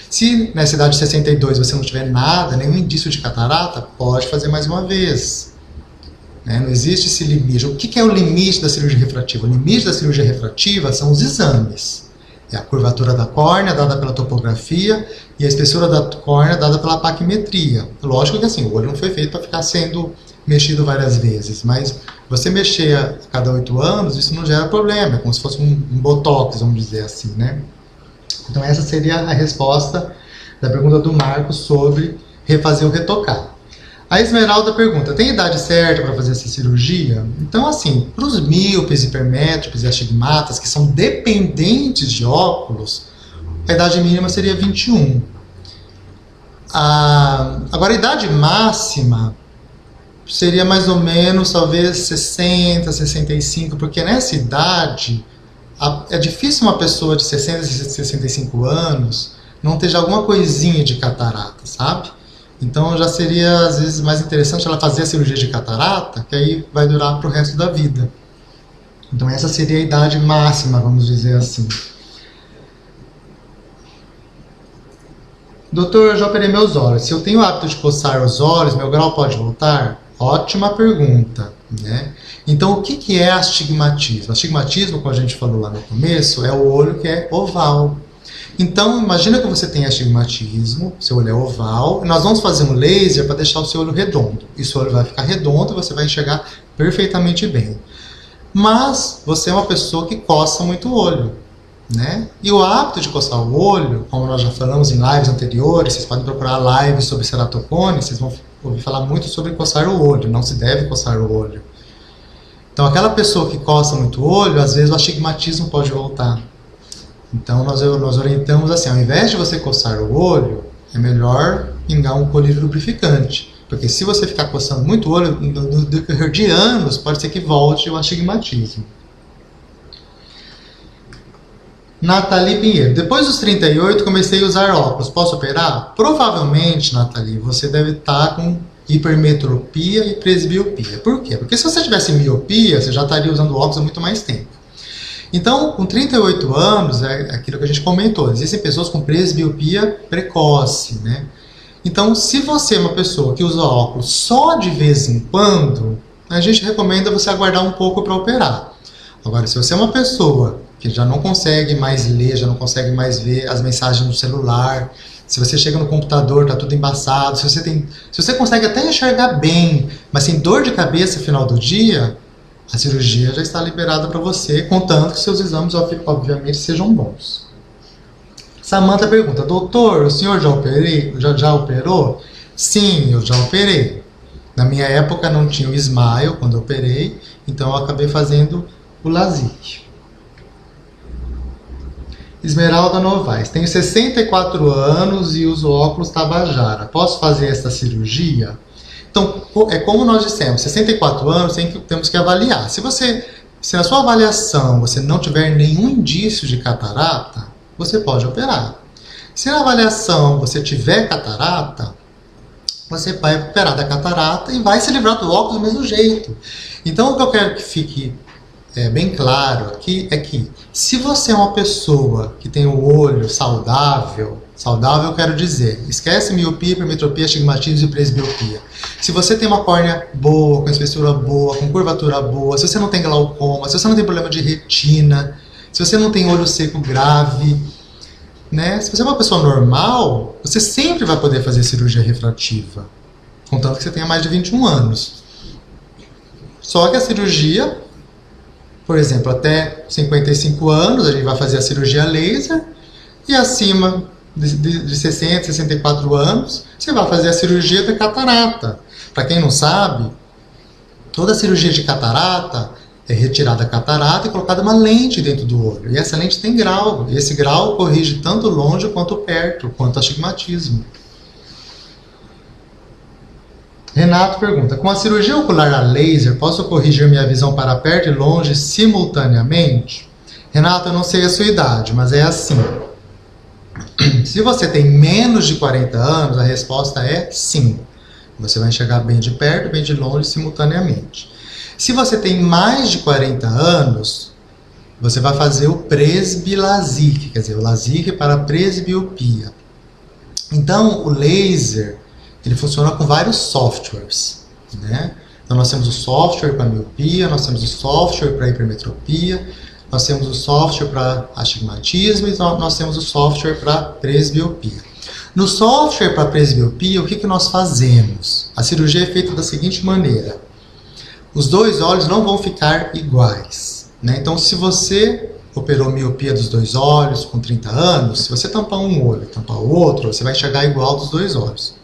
Se nessa idade de 62 você não tiver nada, nenhum indício de catarata, pode fazer mais uma vez. Né? Não existe esse limite. O que é o limite da cirurgia refrativa? O limite da cirurgia refrativa são os exames. É a curvatura da córnea, dada pela topografia, e a espessura da córnea, dada pela paquimetria. Lógico que assim, o olho não foi feito para ficar sendo mexido várias vezes, mas você mexer a cada 8 anos, isso não gera problema, é como se fosse um botox, vamos dizer assim, né? Então essa seria a resposta da pergunta do Marcos sobre refazer ou retocar. A Esmeralda pergunta, tem idade certa para fazer essa cirurgia? Então, assim, para os míopes, hipermétropes e astigmatas, que são dependentes de óculos, a idade mínima seria 21. Agora, a idade máxima seria mais ou menos, talvez, 60, 65, porque nessa idade, é difícil uma pessoa de 60, 65 anos não ter já alguma coisinha de catarata, sabe? Então já seria, às vezes, mais interessante ela fazer a cirurgia de catarata, que aí vai durar para o resto da vida. Então essa seria a idade máxima, vamos dizer assim. Doutor, eu já operei meus olhos. Se eu tenho o hábito de coçar os olhos, meu grau pode voltar? Ótima pergunta, né? Então, o que é astigmatismo? Astigmatismo, como a gente falou lá no começo, é o olho que é oval. Então, imagina que você tem astigmatismo, seu olho é oval, e nós vamos fazer um laser para deixar o seu olho redondo. E seu olho vai ficar redondo e você vai enxergar perfeitamente bem. Mas você é uma pessoa que coça muito o olho, né? E o hábito de coçar o olho, como nós já falamos em lives anteriores, vocês podem procurar lives sobre ceratocone, vocês vão ouvir falar muito sobre coçar o olho, não se deve coçar o olho. Então, aquela pessoa que coça muito o olho, às vezes o astigmatismo pode voltar. Então, nós orientamos assim, ao invés de você coçar o olho, é melhor pingar um colírio lubrificante. Porque se você ficar coçando muito o olho, no decorrer de anos, pode ser que volte o astigmatismo. Nathalie Pinheiro. Depois dos 38, comecei a usar óculos. Posso operar? Provavelmente, Nathalie, você deve estar com hipermetropia e presbiopia. Por quê? Porque se você tivesse miopia, você já estaria usando óculos há muito mais tempo. Então, com 38 anos, é aquilo que a gente comentou, existem pessoas com presbiopia precoce, né? Então, se você é uma pessoa que usa óculos só de vez em quando, a gente recomenda você aguardar um pouco para operar. Agora, se você é uma pessoa que já não consegue mais ler, já não consegue mais ver as mensagens no celular, se você chega no computador, está tudo embaçado, se você consegue até enxergar bem, mas tem dor de cabeça no final do dia, a cirurgia já está liberada para você, contanto que seus exames, obviamente, sejam bons. Samantha pergunta, doutor, o senhor já operou? Sim, eu já operei. Na minha época não tinha o Smile quando eu operei, então eu acabei fazendo o LASIK. Esmeralda Novaes, tenho 64 anos e uso óculos Tabajara. Posso fazer essa cirurgia? Então, é como nós dissemos, 64 anos temos que avaliar. Se na sua avaliação você não tiver nenhum indício de catarata, você pode operar. Se na avaliação você tiver catarata, você vai operar da catarata e vai se livrar do óculos do mesmo jeito. Então, o que eu quero que fique bem claro aqui é que se você é uma pessoa que tem o olho saudável eu quero dizer, esquece miopia, hipermetropia, astigmatismo e presbiopia. Se você tem uma córnea boa, com espessura boa, com curvatura boa, se você não tem glaucoma, se você não tem problema de retina, se você não tem olho seco grave, né? Se você é uma pessoa normal, você sempre vai poder fazer cirurgia refrativa, contanto que você tenha mais de 21 anos. Só que a cirurgia, por exemplo, até 55 anos, a gente vai fazer a cirurgia laser, e acima de 60, 64 anos, você vai fazer a cirurgia da catarata. Para quem não sabe, toda cirurgia de catarata é retirada a catarata e colocada uma lente dentro do olho. E essa lente tem grau, e esse grau corrige tanto longe quanto perto, quanto astigmatismo. Renato pergunta, com a cirurgia ocular a laser, posso corrigir minha visão para perto e longe simultaneamente? Renato, eu não sei a sua idade, mas é assim. Se você tem menos de 40 anos, a resposta é sim. Você vai enxergar bem de perto e bem de longe simultaneamente. Se você tem mais de 40 anos, você vai fazer o presbilasique, quer dizer, o LASIK para presbiopia. Então, o laser, ele funciona com vários softwares, né? Então, nós temos o software para miopia, nós temos o software para hipermetropia, nós temos o software para astigmatismo e nós temos o software para presbiopia. No software para presbiopia, o que nós fazemos? A cirurgia é feita da seguinte maneira. Os dois olhos não vão ficar iguais, né? Então, se você operou miopia dos dois olhos com 30 anos, se você tampar um olho e tampar o outro, você vai enxergar igual dos dois olhos.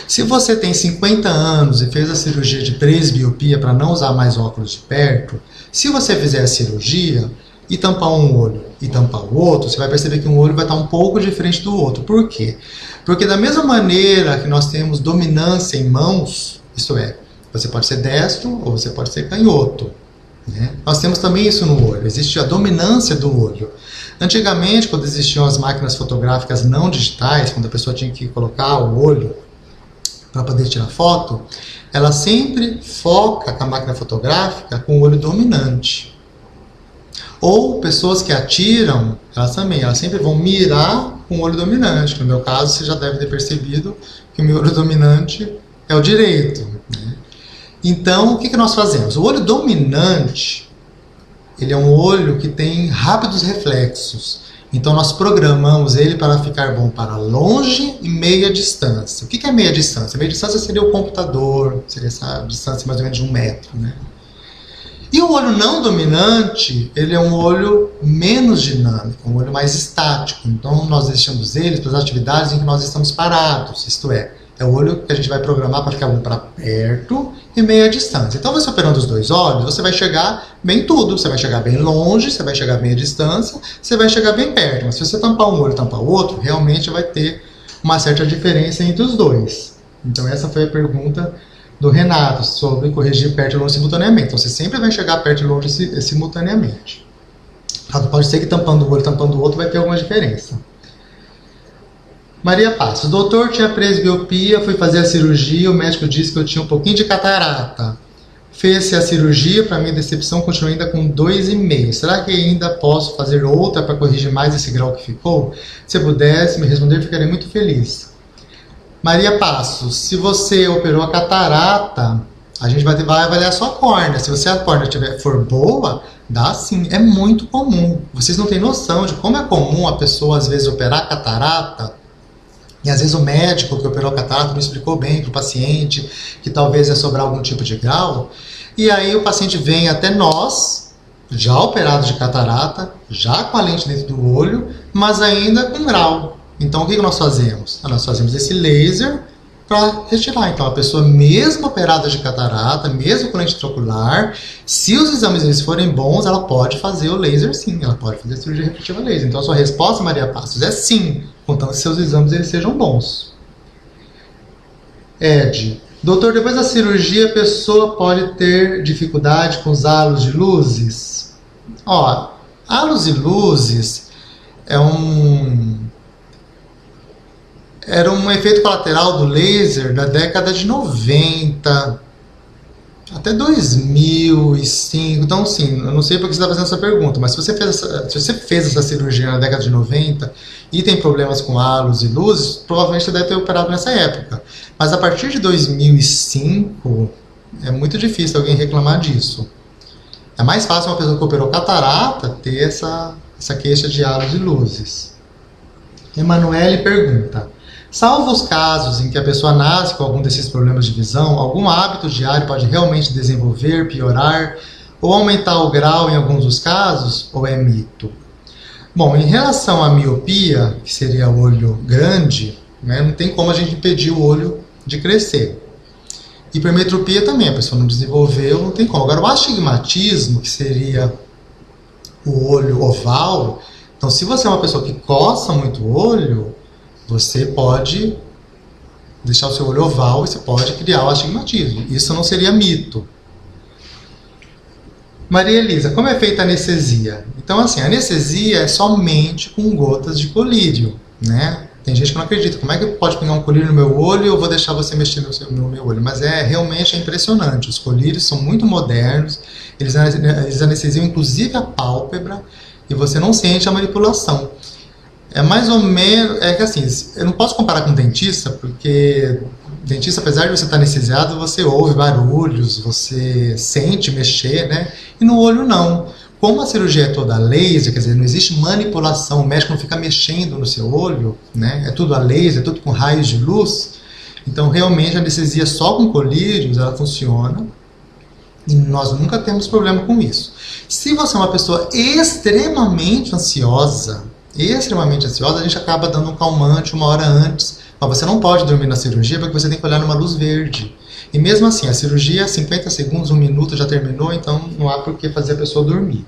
Se você tem 50 anos e fez a cirurgia de presbiopia para não usar mais óculos de perto, se você fizer a cirurgia e tampar um olho e tampar o outro, você vai perceber que um olho vai estar um pouco diferente do outro. Por quê? Porque da mesma maneira que nós temos dominância em mãos, isto é, você pode ser destro ou você pode ser canhoto, né? Nós temos também isso no olho, existe a dominância do olho. Antigamente, quando existiam as máquinas fotográficas não digitais, quando a pessoa tinha que colocar o olho para poder tirar foto, ela sempre foca com a máquina fotográfica com o olho dominante. Ou pessoas que atiram, elas sempre vão mirar com o olho dominante. No meu caso, você já deve ter percebido que o meu olho dominante é o direito, né? Então, o que nós fazemos? O olho dominante, ele é um olho que tem rápidos reflexos. Então, nós programamos ele para ficar bom para longe e meia distância. O que é meia distância? Meia distância seria o computador, seria essa distância mais ou menos de 1 metro, né? E o olho não dominante, ele é um olho menos dinâmico, um olho mais estático. Então, nós deixamos ele para as atividades em que nós estamos parados, isto é o olho que a gente vai programar para ficar bom para perto e meia distância. Então, você operando os dois olhos, você vai chegar bem tudo. Você vai chegar bem longe, você vai chegar bem à distância, você vai chegar bem perto. Mas se você tampar um olho e tampar o outro, realmente vai ter uma certa diferença entre os dois. Então, essa foi a pergunta do Renato sobre corrigir perto e longe simultaneamente. Então, você sempre vai chegar perto e longe simultaneamente. Pode ser que tampando um olho e tampando o outro vai ter alguma diferença. Maria Passos, o doutor tinha presbiopia, fui fazer a cirurgia, o médico disse que eu tinha um pouquinho de catarata. Fez-se a cirurgia, para minha decepção, continuo ainda com 2,5. Será que ainda posso fazer outra para corrigir mais esse grau que ficou? Se pudesse me responder, ficaria muito feliz. Maria Passos, se você operou a catarata, a gente vai avaliar a sua córnea. Se a córnea for boa, dá sim. É muito comum. Vocês não têm noção de como é comum a pessoa, às vezes, operar a catarata. E às vezes o médico que operou a catarata não explicou bem para o paciente que talvez ia sobrar algum tipo de grau. E aí o paciente vem até nós, já operado de catarata, já com a lente dentro do olho, mas ainda com grau. Então o que nós fazemos? Nós fazemos esse laser para retirar. Então a pessoa mesmo operada de catarata, mesmo com lente intraocular, se os exames eles forem bons, ela pode fazer o laser sim, ela pode fazer a cirurgia refrativa laser. Então a sua resposta, Maria Passos, é sim, contanto que seus exames eles sejam bons. Ed, doutor, depois da cirurgia a pessoa pode ter dificuldade com os halos de luzes? Ó, halos e luzes era um efeito colateral do laser da década de 90 até 2005. Então, sim, eu não sei porque você está fazendo essa pergunta, mas se você fez essa cirurgia na década de 90 e tem problemas com halos e luzes, provavelmente você deve ter operado nessa época. Mas a partir de 2005, é muito difícil alguém reclamar disso. É mais fácil uma pessoa que operou catarata ter essa queixa de halos e luzes. Emanuele pergunta: salvo os casos em que a pessoa nasce com algum desses problemas de visão, algum hábito diário pode realmente desenvolver, piorar ou aumentar o grau em alguns dos casos, ou é mito? Bom, em relação à miopia, que seria o olho grande, né, não tem como a gente impedir o olho de crescer. Hipermetropia também, a pessoa não desenvolveu, não tem como. Agora, o astigmatismo, que seria o olho oval, então se você é uma pessoa que coça muito o olho, você pode deixar o seu olho oval e você pode criar o astigmatismo. Isso não seria mito. Maria Elisa, como é feita a anestesia? Então, assim, a anestesia é somente com gotas de colírio, né? Tem gente que não acredita. Como é que pode pegar um colírio no meu olho e eu vou deixar você mexer no meu olho? Mas realmente é impressionante. Os colírios são muito modernos. Eles anestesiam inclusive a pálpebra e você não sente a manipulação. É mais ou menos, é que assim, eu não posso comparar com dentista, porque dentista, apesar de você estar anestesiado, você ouve barulhos, você sente mexer, né? E no olho não. Como a cirurgia é toda a laser, quer dizer, não existe manipulação, o médico não fica mexendo no seu olho, né? É tudo a laser, é tudo com raios de luz. Então, realmente, a anestesia só com colírios, ela funciona. E nós nunca temos problema com isso. Se você é uma pessoa extremamente ansiosa, a gente acaba dando um calmante 1 hora antes. Mas você não pode dormir na cirurgia porque você tem que olhar numa luz verde. E mesmo assim, a cirurgia, 50 segundos, 1 minuto já terminou, então não há por que fazer a pessoa dormir.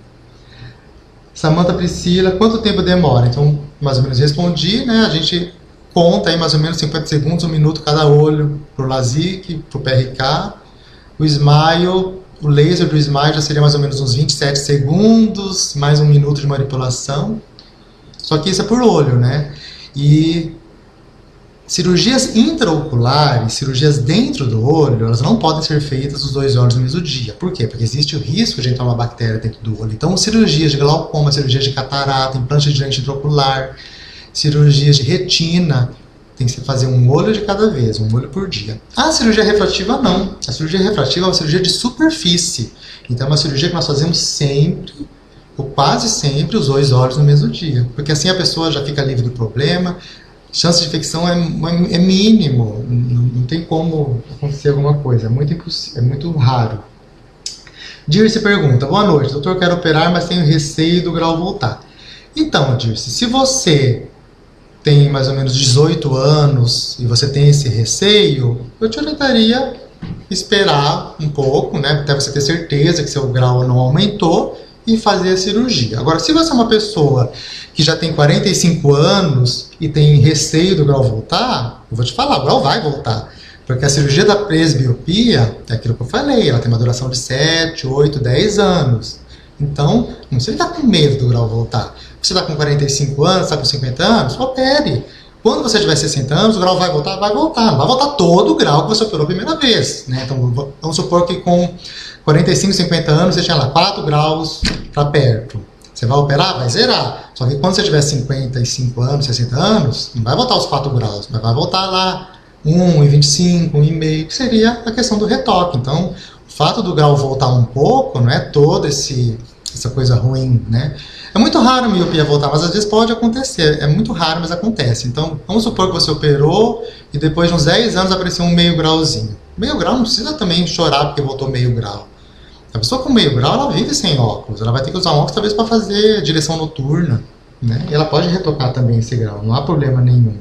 Samanta Priscila, quanto tempo demora? Então, mais ou menos respondi, né? A gente conta aí mais ou menos 50 segundos, 1 minuto cada olho pro LASIK, pro PRK. O Smile, o laser do Smile já seria mais ou menos uns 27 segundos, mais 1 minuto de manipulação. Só que isso é por olho, né? E Cirurgias intraoculares, cirurgias dentro do olho, elas não podem ser feitas os 2 olhos no mesmo dia. Por quê? Porque existe o risco de entrar uma bactéria dentro do olho. Então, cirurgias de glaucoma, cirurgias de catarata, implante de lente intraocular, cirurgias de retina, tem que se fazer um olho de cada vez, um olho por dia. A cirurgia refrativa não. A cirurgia refrativa é uma cirurgia de superfície. Então, é uma cirurgia que nós fazemos sempre, ou quase sempre, os 2 olhos no mesmo dia. Porque assim a pessoa já fica livre do problema. Chance de infecção é mínimo, não tem como acontecer alguma coisa, é muito raro. Dirce pergunta, boa noite, doutor, quero operar, mas tenho receio do grau voltar. Então, Dirce, se você tem mais ou menos 18 anos e você tem esse receio, eu te orientaria esperar um pouco, né, até você ter certeza que seu grau não aumentou, e fazer a cirurgia. Agora, se você é uma pessoa que já tem 45 anos e tem receio do grau voltar, eu vou te falar, o grau vai voltar. Porque a cirurgia da presbiopia, é aquilo que eu falei, ela tem uma duração de 7, 8, 10 anos. Então, não precisa estar com medo do grau voltar. Você está com 45 anos, está com 50 anos, opere. Quando você tiver 60 anos, o grau vai voltar? Vai voltar. Não vai voltar todo o grau que você operou a primeira vez, né? Então, vamos supor que com 45, 50 anos, você tinha lá 4 graus para perto. Você vai operar? Vai zerar. Só que quando você tiver 55 anos, 60 anos, não vai voltar os 4 graus, mas vai voltar lá 1,25, 1,5, que seria a questão do retoque. Então, o fato do grau voltar um pouco, não é toda essa coisa ruim, né? É muito raro a miopia voltar, mas às vezes pode acontecer. É muito raro, mas acontece. Então, vamos supor que você operou e depois de uns 10 anos apareceu um meio grauzinho. Meio grau não precisa também chorar porque voltou meio grau. A pessoa com meio grau, ela vive sem óculos. Ela vai ter que usar um óculos talvez para fazer direção noturna, né? E ela pode retocar também esse grau, não há problema nenhum.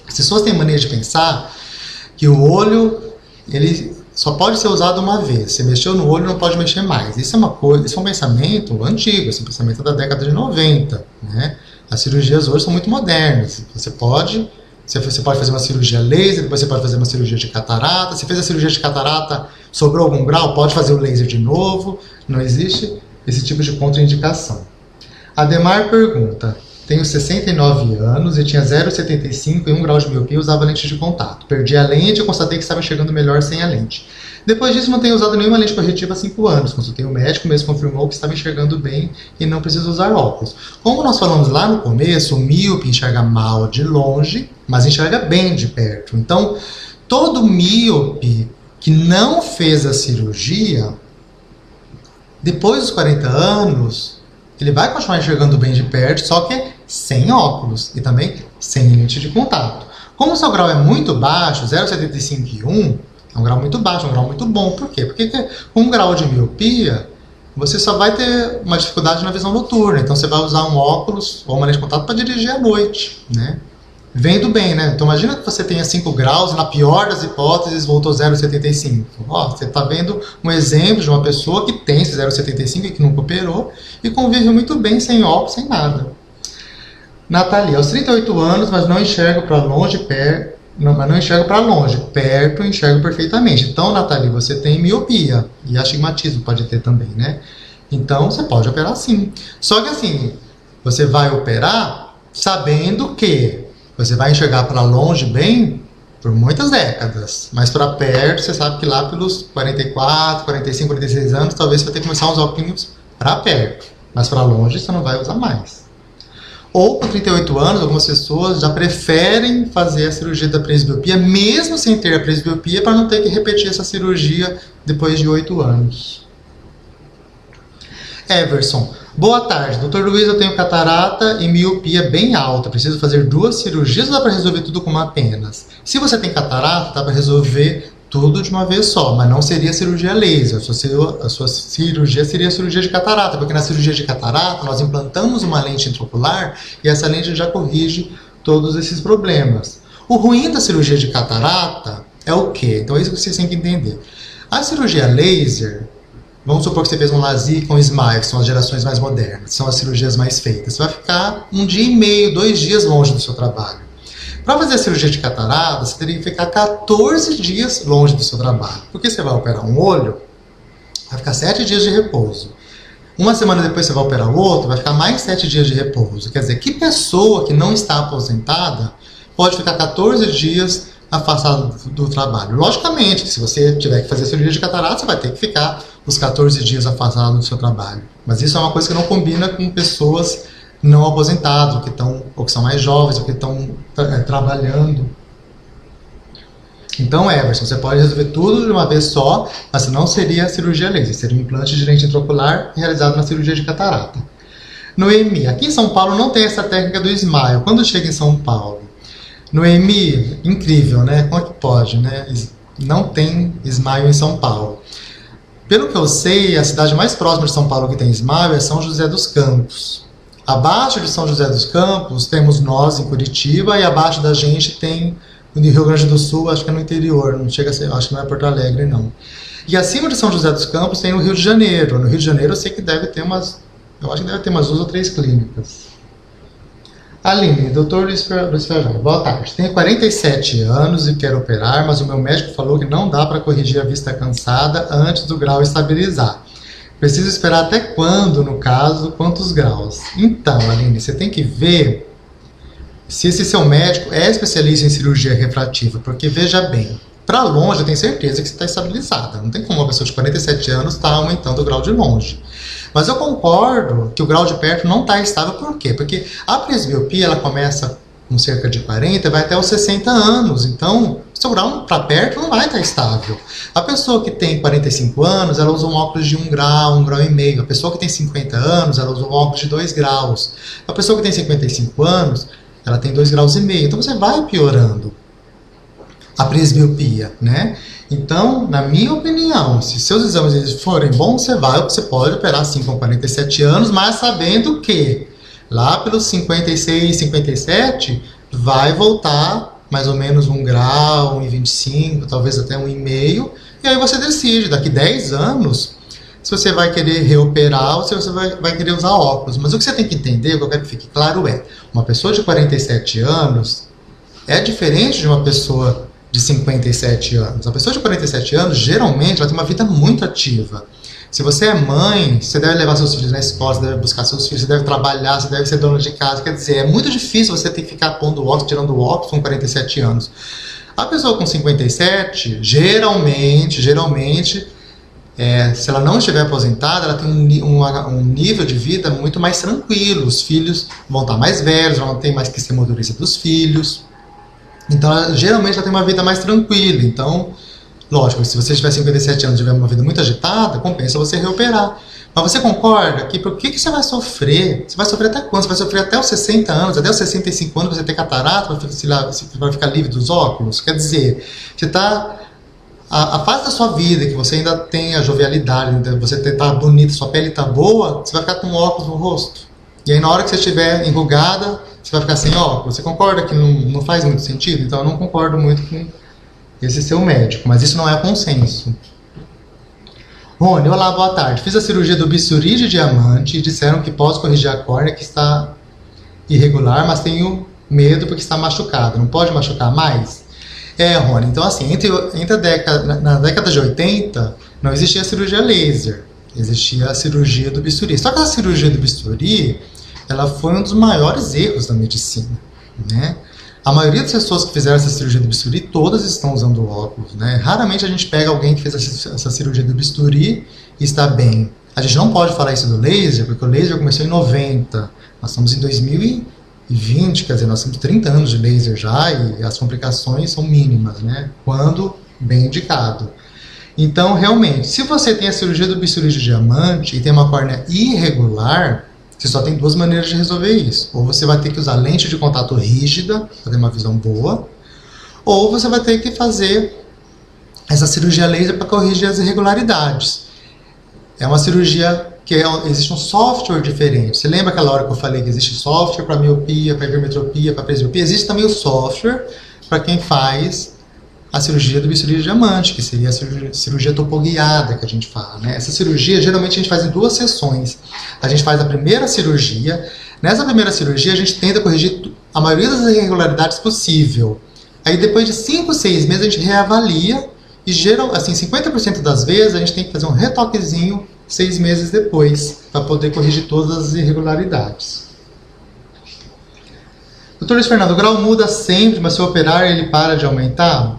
As pessoas têm mania de pensar que o olho, ele só pode ser usado uma vez. Se mexeu no olho, não pode mexer mais. Isso é uma coisa, isso é um pensamento antigo, esse pensamento da década de 90, né? As cirurgias hoje são muito modernas. Você pode fazer uma cirurgia laser, depois você pode fazer uma cirurgia de catarata. Se fez a cirurgia de catarata, sobrou algum grau, pode fazer o laser de novo. Não existe esse tipo de contraindicação. Ademar pergunta, tenho 69 anos e tinha 0,75 e 1 grau de miopia e usava lente de contato. Perdi a lente e constatei que estava enxergando melhor sem a lente. Depois disso, não tenho usado nenhuma lente corretiva há 5 anos. Consultei o médico, mesmo confirmou que estava enxergando bem e não preciso usar óculos. Como nós falamos lá no começo, o míope enxerga mal de longe, mas enxerga bem de perto. Então, todo míope que não fez a cirurgia, depois dos 40 anos, ele vai continuar enxergando bem de perto, só que sem óculos e também sem lente de contato. Como o seu grau é muito baixo, 0,75 e 1, é um grau muito baixo, é um grau muito bom. Por quê? Porque com 1 grau de miopia, você só vai ter uma dificuldade na visão noturna. Então você vai usar um óculos ou uma lente de contato para dirigir à noite, né? Vendo bem, né? Então imagina que você tenha 5 graus e na pior das hipóteses voltou 0,75. Ó, você está vendo um exemplo de uma pessoa que tem esse 0,75 e que nunca operou e convive muito bem sem óculos, sem nada. Nathalie, aos 38 anos, mas não enxergo para longe, perto. Mas não enxergo para longe, perto enxergo perfeitamente. Então, Nathalie, você tem miopia e astigmatismo pode ter também, né? Então, você pode operar sim. Só que assim, você vai operar sabendo que você vai enxergar para longe bem por muitas décadas, mas para perto, você sabe que lá pelos 44, 45, 46 anos, talvez você vai ter que começar a usar óculos para perto, mas para longe você não vai usar mais. Ou com 38 anos, algumas pessoas já preferem fazer a cirurgia da presbiopia, mesmo sem ter a presbiopia, para não ter que repetir essa cirurgia depois de 8 anos. Everson, boa tarde. Dr. Luiz, eu tenho catarata e miopia bem alta. Preciso fazer 2 cirurgias ou dá para resolver tudo com uma apenas? Se você tem catarata, dá para resolver tudo de uma vez só, mas não seria cirurgia laser. A sua cirurgia seria a cirurgia de catarata, porque na cirurgia de catarata nós implantamos uma lente intraocular e essa lente já corrige todos esses problemas. O ruim da cirurgia de catarata é o quê? Então é isso que vocês têm que entender. A cirurgia laser, vamos supor que você fez um LASIK com SMILE, que são as gerações mais modernas, são as cirurgias mais feitas. Você vai ficar 1 dia e meio, 2 dias longe do seu trabalho. Para fazer a cirurgia de catarata, você teria que ficar 14 dias longe do seu trabalho. Porque você vai operar um olho, vai ficar 7 dias de repouso. Uma semana depois você vai operar o outro, vai ficar mais 7 dias de repouso. Quer dizer, que pessoa que não está aposentada pode ficar 14 dias afastado do trabalho. Logicamente, se você tiver que fazer cirurgia de catarata, você vai ter que ficar os 14 dias afastado do seu trabalho. Mas isso é uma coisa que não combina com pessoas não aposentadas, ou que são mais jovens, ou que estão trabalhando. Então, Everson, você pode resolver tudo de uma vez só, mas não seria cirurgia laser, seria um implante de lente intraocular realizado na cirurgia de catarata. No EMI, aqui em São Paulo não tem essa técnica do smile. Quando chega em São Paulo, no EMI, incrível, né? Como é que pode, né? Não tem smile em São Paulo. Pelo que eu sei, a cidade mais próxima de São Paulo que tem smile é São José dos Campos. Abaixo de São José dos Campos temos nós em Curitiba, e abaixo da gente tem no Rio Grande do Sul, acho que é no interior, não chega a ser, acho que não é Porto Alegre, não. E acima de São José dos Campos tem o Rio de Janeiro. No Rio de Janeiro eu sei que deve ter umas 2 ou 3 clínicas. Aline, doutor Luiz Ferrari, boa tarde. Tenho 47 anos e quero operar, mas o meu médico falou que não dá para corrigir a vista cansada antes do grau estabilizar. Preciso esperar até quando, no caso, quantos graus? Então, Aline, você tem que ver se esse seu médico é especialista em cirurgia refrativa, porque veja bem, para longe eu tenho certeza que você está estabilizada. Não tem como uma pessoa de 47 anos estar aumentando o grau de longe. Mas eu concordo que o grau de perto não está estável. Por quê? Porque a presbiopia ela começa com cerca de 40 e vai até os 60 anos. Então, o seu grau para perto não vai estar estável. A pessoa que tem 45 anos, ela usa um óculos de 1 grau, 1 grau e meio. A pessoa que tem 50 anos, ela usa um óculos de 2 graus. A pessoa que tem 55 anos, ela tem 2 graus e meio. Então, você vai piorando a presbiopia, né? Então, na minha opinião, se seus exames forem bons, você pode operar sim com 47 anos, mas sabendo que lá pelos 56, 57, vai voltar mais ou menos 1 grau, 1,25, talvez até 1,5, e aí você decide, daqui 10 anos, se você vai querer reoperar ou se você vai querer usar óculos. Mas o que você tem que entender, o que eu quero que fique claro é, uma pessoa de 47 anos é diferente de uma pessoa de 57 anos. A pessoa de 47 anos, geralmente, ela tem uma vida muito ativa. Se você é mãe, você deve levar seus filhos na escola, você deve buscar seus filhos, você deve trabalhar, você deve ser dona de casa. Quer dizer, é muito difícil você ter que ficar pondo óculos, tirando o óculos com 47 anos. A pessoa com 57, geralmente, se ela não estiver aposentada, ela tem um nível de vida muito mais tranquilo. Os filhos vão estar mais velhos, ela não tem mais que se amadurecer dos filhos. Então, geralmente, ela tem uma vida mais tranquila. Então, lógico, se você tiver 57 anos e tiver uma vida muito agitada, compensa você reoperar. Mas você concorda que por que você vai sofrer? Você vai sofrer até quando? Você vai sofrer até os 60 anos, até os 65 anos você ter catarata, você vai ficar livre dos óculos? Quer dizer, você está... A fase da sua vida, que você ainda tem a jovialidade, você está bonita, sua pele está boa, você vai ficar com óculos no rosto. E aí, na hora que você estiver enrugada, você vai ficar sem óculos. Você concorda que não faz muito sentido? Então, eu não concordo muito com esse seu médico, mas isso não é consenso. Rony, olá, boa tarde. Fiz a cirurgia do bisturi de diamante e disseram que posso corrigir a córnea, que está irregular, mas tenho medo porque está machucada. Não pode machucar mais? Rony, então assim, na década de 80, não existia cirurgia laser, existia a cirurgia do bisturi. Só que a cirurgia do bisturi, ela foi um dos maiores erros da medicina, né? A maioria das pessoas que fizeram essa cirurgia do bisturi, todas estão usando óculos, né? Raramente a gente pega alguém que fez essa cirurgia do bisturi e está bem. A gente não pode falar isso do laser, porque o laser começou em 90, nós estamos em 2020, quer dizer, nós temos 30 anos de laser já e as complicações são mínimas, né? Quando bem indicado. Então, realmente, se você tem a cirurgia do bisturi de diamante e tem uma córnea irregular, você só tem 2 maneiras de resolver isso. Ou você vai ter que usar lente de contato rígida para ter uma visão boa, ou você vai ter que fazer essa cirurgia laser para corrigir as irregularidades. É uma cirurgia que existe um software diferente. Você lembra aquela hora que eu falei que existe software para miopia, para hipermetropia, para presbiopia? Existe também o software para quem faz a cirurgia do bisturi de diamante, que seria a cirurgia topoguiada que a gente fala, né? Essa cirurgia, geralmente, a gente faz em 2 sessões. A gente faz a primeira cirurgia. Nessa primeira cirurgia, a gente tenta corrigir a maioria das irregularidades possível. Aí, depois de 5, 6 meses, a gente reavalia e, 50% das vezes, a gente tem que fazer um retoquezinho 6 meses depois, para poder corrigir todas as irregularidades. Doutor Luiz Fernando, o grau muda sempre, mas se eu operar ele para de aumentar?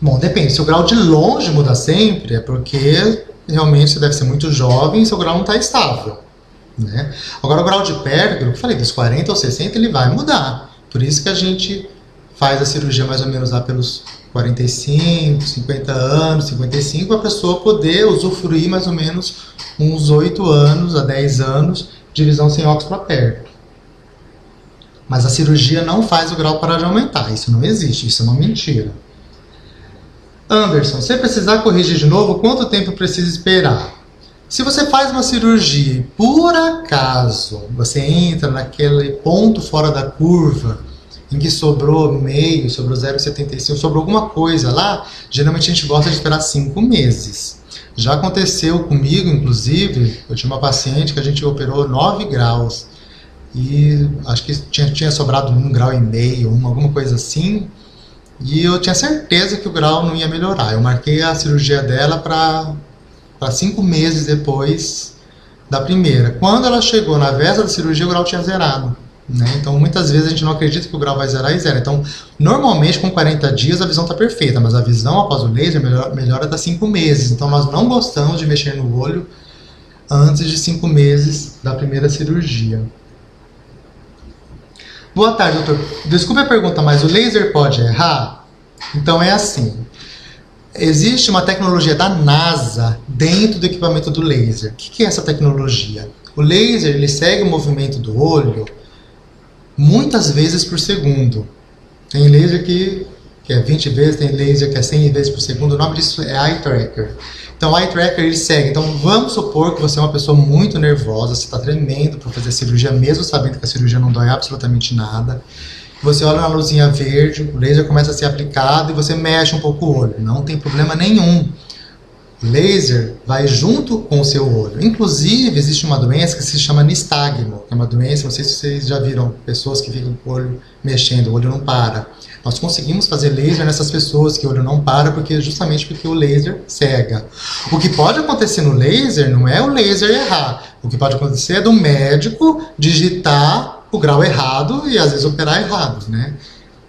Bom, depende. Se o grau de longe muda sempre, é porque realmente você deve ser muito jovem e seu grau não está estável, né? Agora, o grau de perto, eu falei, dos 40 aos 60 ele vai mudar. Por isso que a gente faz a cirurgia mais ou menos lá pelos 45, 50 anos, 55, para a pessoa poder usufruir mais ou menos uns 8 anos a 10 anos de visão sem óculos para perto. Mas a cirurgia não faz o grau parar de aumentar. Isso não existe, isso é uma mentira. Anderson, se precisar corrigir de novo, quanto tempo precisa esperar? Se você faz uma cirurgia e por acaso você entra naquele ponto fora da curva em que sobrou meio, sobrou 0,75, sobrou alguma coisa lá, geralmente a gente gosta de esperar 5 meses. Já aconteceu comigo, inclusive, eu tinha uma paciente que a gente operou 9 graus. E acho que tinha sobrado 1,5 grau, alguma coisa assim. E eu tinha certeza que o grau não ia melhorar. Eu marquei a cirurgia dela para 5 meses depois da primeira. Quando ela chegou na véspera da cirurgia, o grau tinha zerado, né? Então, muitas vezes a gente não acredita que o grau vai zerar e zera. Então, normalmente com 40 dias a visão está perfeita, mas a visão após o laser melhora até 5 meses. Então, nós não gostamos de mexer no olho antes de 5 meses da primeira cirurgia. Boa tarde, doutor. Desculpe a pergunta, mas o laser pode errar? Então é assim. Existe uma tecnologia da NASA dentro do equipamento do laser. O que é essa tecnologia? O laser ele segue o movimento do olho muitas vezes por segundo. Tem laser que é 20 vezes, tem laser que é 100 vezes por segundo. O nome disso é eye tracker. Então, o eye tracker ele segue. Então, vamos supor que você é uma pessoa muito nervosa, você está tremendo para fazer a cirurgia, mesmo sabendo que a cirurgia não dói absolutamente nada. Você olha na luzinha verde, o laser começa a ser aplicado e você mexe um pouco o olho. Não tem problema nenhum. O laser vai junto com o seu olho. Inclusive, existe uma doença que se chama nistagmo. É uma doença, não sei se vocês já viram, pessoas que ficam com o olho mexendo, o olho não para. Nós conseguimos fazer laser nessas pessoas que o olho não para, justamente porque o laser cega. O que pode acontecer no laser não é o laser errar. O que pode acontecer é do médico digitar o grau errado e às vezes operar errado, né?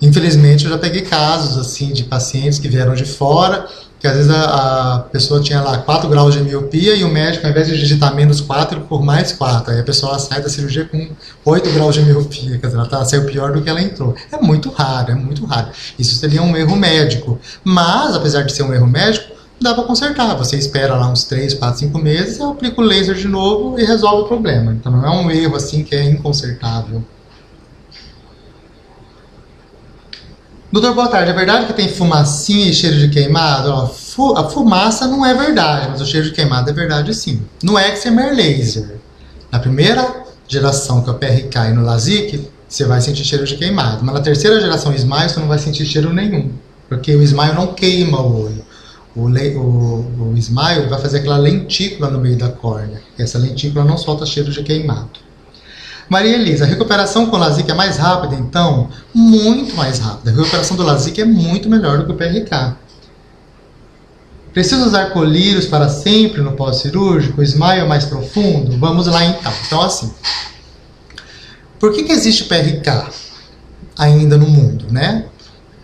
Infelizmente eu já peguei casos assim de pacientes que vieram de fora, que às vezes a pessoa tinha lá 4 graus de miopia e o médico, ao invés de digitar menos 4, por mais 4. Aí a pessoa sai da cirurgia com 8 graus de miopia, quer dizer, ela saiu pior do que ela entrou. É muito raro, é muito raro. Isso seria um erro médico. Mas, apesar de ser um erro médico, dá para consertar. Você espera lá uns 3, 4, 5 meses, aplica o laser de novo e resolve o problema. Então não é um erro assim que é inconsertável. Doutor, boa tarde. É verdade que tem fumacinha e cheiro de queimado? A fumaça não é verdade, mas o cheiro de queimado é verdade sim. No Excimer Laser, na primeira geração, que é o PRK e no LASIK, você vai sentir cheiro de queimado. Mas na terceira geração Smile, você não vai sentir cheiro nenhum, porque o Smile não queima o olho. O Smile vai fazer aquela lentícula no meio da córnea. E essa lentícula não solta cheiro de queimado. Maria Elisa, a recuperação com o LASIK é mais rápida, então? Muito mais rápida. A recuperação do LASIK é muito melhor do que o PRK. Preciso usar colírios para sempre no pós-cirúrgico? O Smile é mais profundo? Vamos lá então. Então assim, por que existe PRK ainda no mundo, né?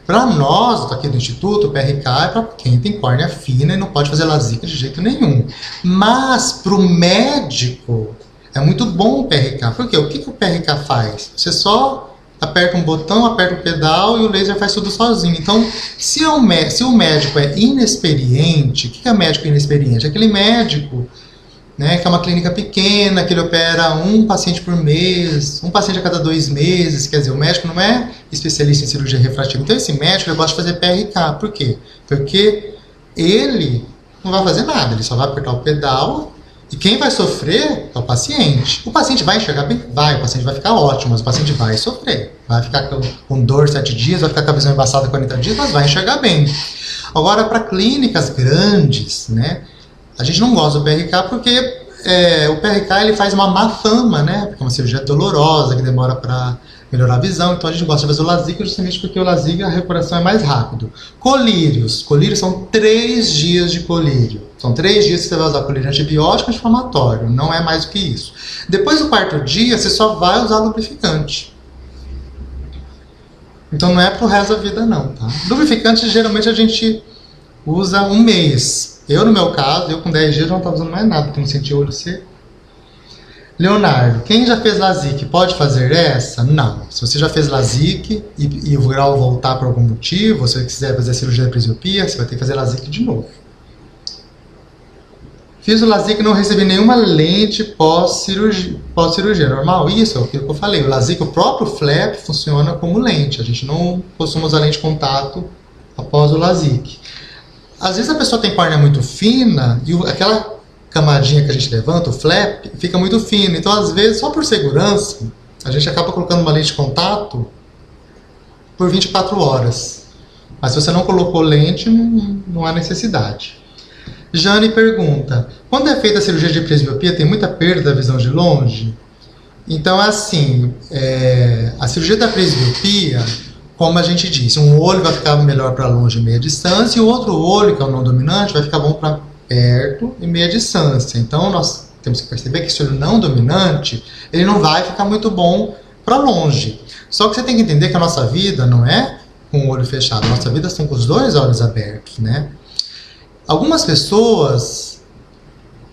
Para nós, aqui do Instituto, o PRK é para quem tem córnea fina e não pode fazer LASIK de jeito nenhum. Mas para o médico é muito bom o PRK. Por quê? O que o PRK faz? Você só aperta um botão, aperta o pedal e o laser faz tudo sozinho. Então, se o médico é inexperiente, o que é médico inexperiente? Aquele médico, né, que é uma clínica pequena, que ele opera um paciente por mês, um paciente a cada 2 meses, quer dizer, o médico não é especialista em cirurgia refrativa. Então, esse médico ele gosta de fazer PRK. Por quê? Porque ele não vai fazer nada, ele só vai apertar o pedal. E quem vai sofrer é o paciente. O paciente vai enxergar bem? Vai. O paciente vai ficar ótimo, mas o paciente vai sofrer. Vai ficar com dor 7 dias, vai ficar com a visão embaçada 40 dias, mas vai enxergar bem. Agora, para clínicas grandes, né, a gente não gosta do PRK porque o PRK ele faz uma má fama, né? Porque é uma cirurgia dolorosa, que demora para melhorar a visão. Então a gente gosta de fazer o LASIK justamente porque o LASIK a recuperação é mais rápido. Colírios. Colírios são 3 dias de colírio. São 3 dias que você vai usar colírio antibiótico e inflamatório. Não é mais do que isso. Depois do 4º dia, você só vai usar lubrificante. Então não é pro resto da vida não, tá? Lubrificante geralmente a gente usa um mês. Eu no meu caso, eu com 10 dias não estava usando mais nada, porque não sentia o olho seco. Leonardo, quem já fez LASIK pode fazer essa? Não. Se você já fez LASIK e o grau voltar por algum motivo, se você quiser fazer a cirurgia da presbiopia, você vai ter que fazer LASIK de novo. Fiz o LASIK e não recebi nenhuma lente pós-cirurgia. Normal? Isso é o que eu falei. O LASIK, o próprio flap, funciona como lente. A gente não costuma usar lente de contato após o LASIK. Às vezes a pessoa tem córnea muito fina e aquela camadinha que a gente levanta, o flap, fica muito fino. Então, às vezes, só por segurança, a gente acaba colocando uma lente de contato por 24 horas. Mas se você não colocou lente, não há necessidade. Jane pergunta, quando é feita a cirurgia de presbiopia, tem muita perda da visão de longe? Então, assim, a cirurgia da presbiopia, como a gente disse, um olho vai ficar melhor para longe e meia distância, e o outro olho, que é o não dominante, vai ficar bom para perto e meia distância. Então, nós temos que perceber que esse olho não dominante, ele não vai ficar muito bom para longe. Só que você tem que entender que a nossa vida não é com o olho fechado, a nossa vida são com os dois olhos abertos, né? Algumas pessoas,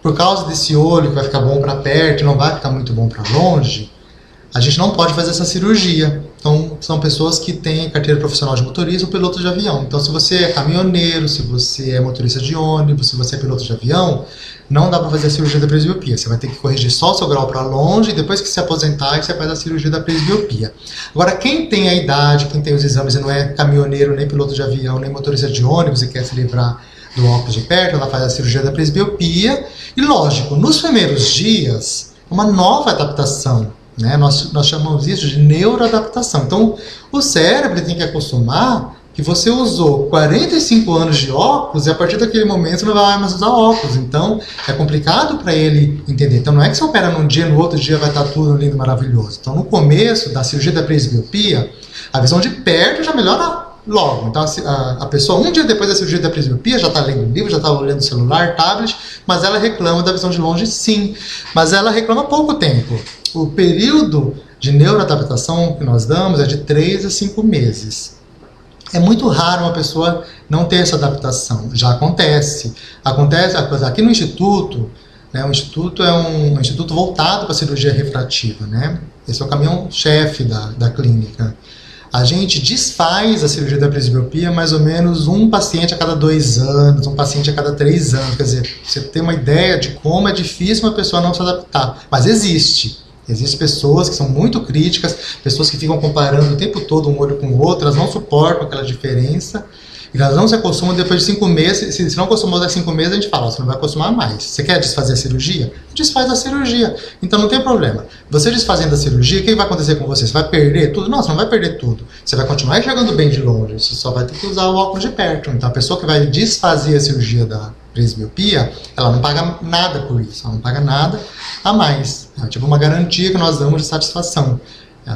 por causa desse olho que vai ficar bom para perto e não vai ficar muito bom para longe, a gente não pode fazer essa cirurgia. Então, são pessoas que têm carteira profissional de motorista ou piloto de avião. Então, se você é caminhoneiro, se você é motorista de ônibus, se você é piloto de avião, não dá para fazer a cirurgia da presbiopia. Você vai ter que corrigir só o seu grau para longe e depois que se aposentar, você faz a cirurgia da presbiopia. Agora, quem tem a idade, quem tem os exames e não é caminhoneiro, nem piloto de avião, nem motorista de ônibus e quer se livrar do óculos de perto, ela faz a cirurgia da presbiopia. E lógico, nos primeiros dias, uma nova adaptação, né? Nós chamamos isso de neuroadaptação. Então, o cérebro tem que acostumar que você usou 45 anos de óculos e a partir daquele momento você não vai mais usar óculos. Então, é complicado para ele entender. Então, não é que você opera num dia, no outro dia vai estar tudo lindo e maravilhoso. Então, no começo da cirurgia da presbiopia, a visão de perto já melhora logo. Então, a pessoa, um dia depois da cirurgia da presbiopia, já está lendo livro, já está olhando celular, tablet, mas ela reclama da visão de longe, sim. Mas ela reclama há pouco tempo. O período de neuroadaptação que nós damos é de 3 a 5 meses. É muito raro uma pessoa não ter essa adaptação. Já acontece. Acontece aqui no Instituto, né, o Instituto é um instituto voltado para a cirurgia refrativa, né? Esse é o caminhão-chefe da clínica. A gente desfaz a cirurgia da presbiopia mais ou menos um paciente a cada 2 anos, um paciente a cada 3 anos. Quer dizer, você tem uma ideia de como é difícil uma pessoa não se adaptar. Mas existe. Existem pessoas que são muito críticas, pessoas que ficam comparando o tempo todo um olho com o outro, elas não suportam aquela diferença. E elas não se acostumam depois de 5 meses. Se não acostumou até 5 meses, a gente fala, você não vai acostumar mais. Você quer desfazer a cirurgia? Desfaz a cirurgia. Então não tem problema. Você desfazendo a cirurgia, o que vai acontecer com você? Você vai perder tudo? Não, você não vai perder tudo. Você vai continuar enxergando bem de longe. Você só vai ter que usar o óculos de perto. Então a pessoa que vai desfazer a cirurgia da presbiopia, ela não paga nada por isso. Ela não paga nada a mais. É tipo uma garantia que nós damos de satisfação.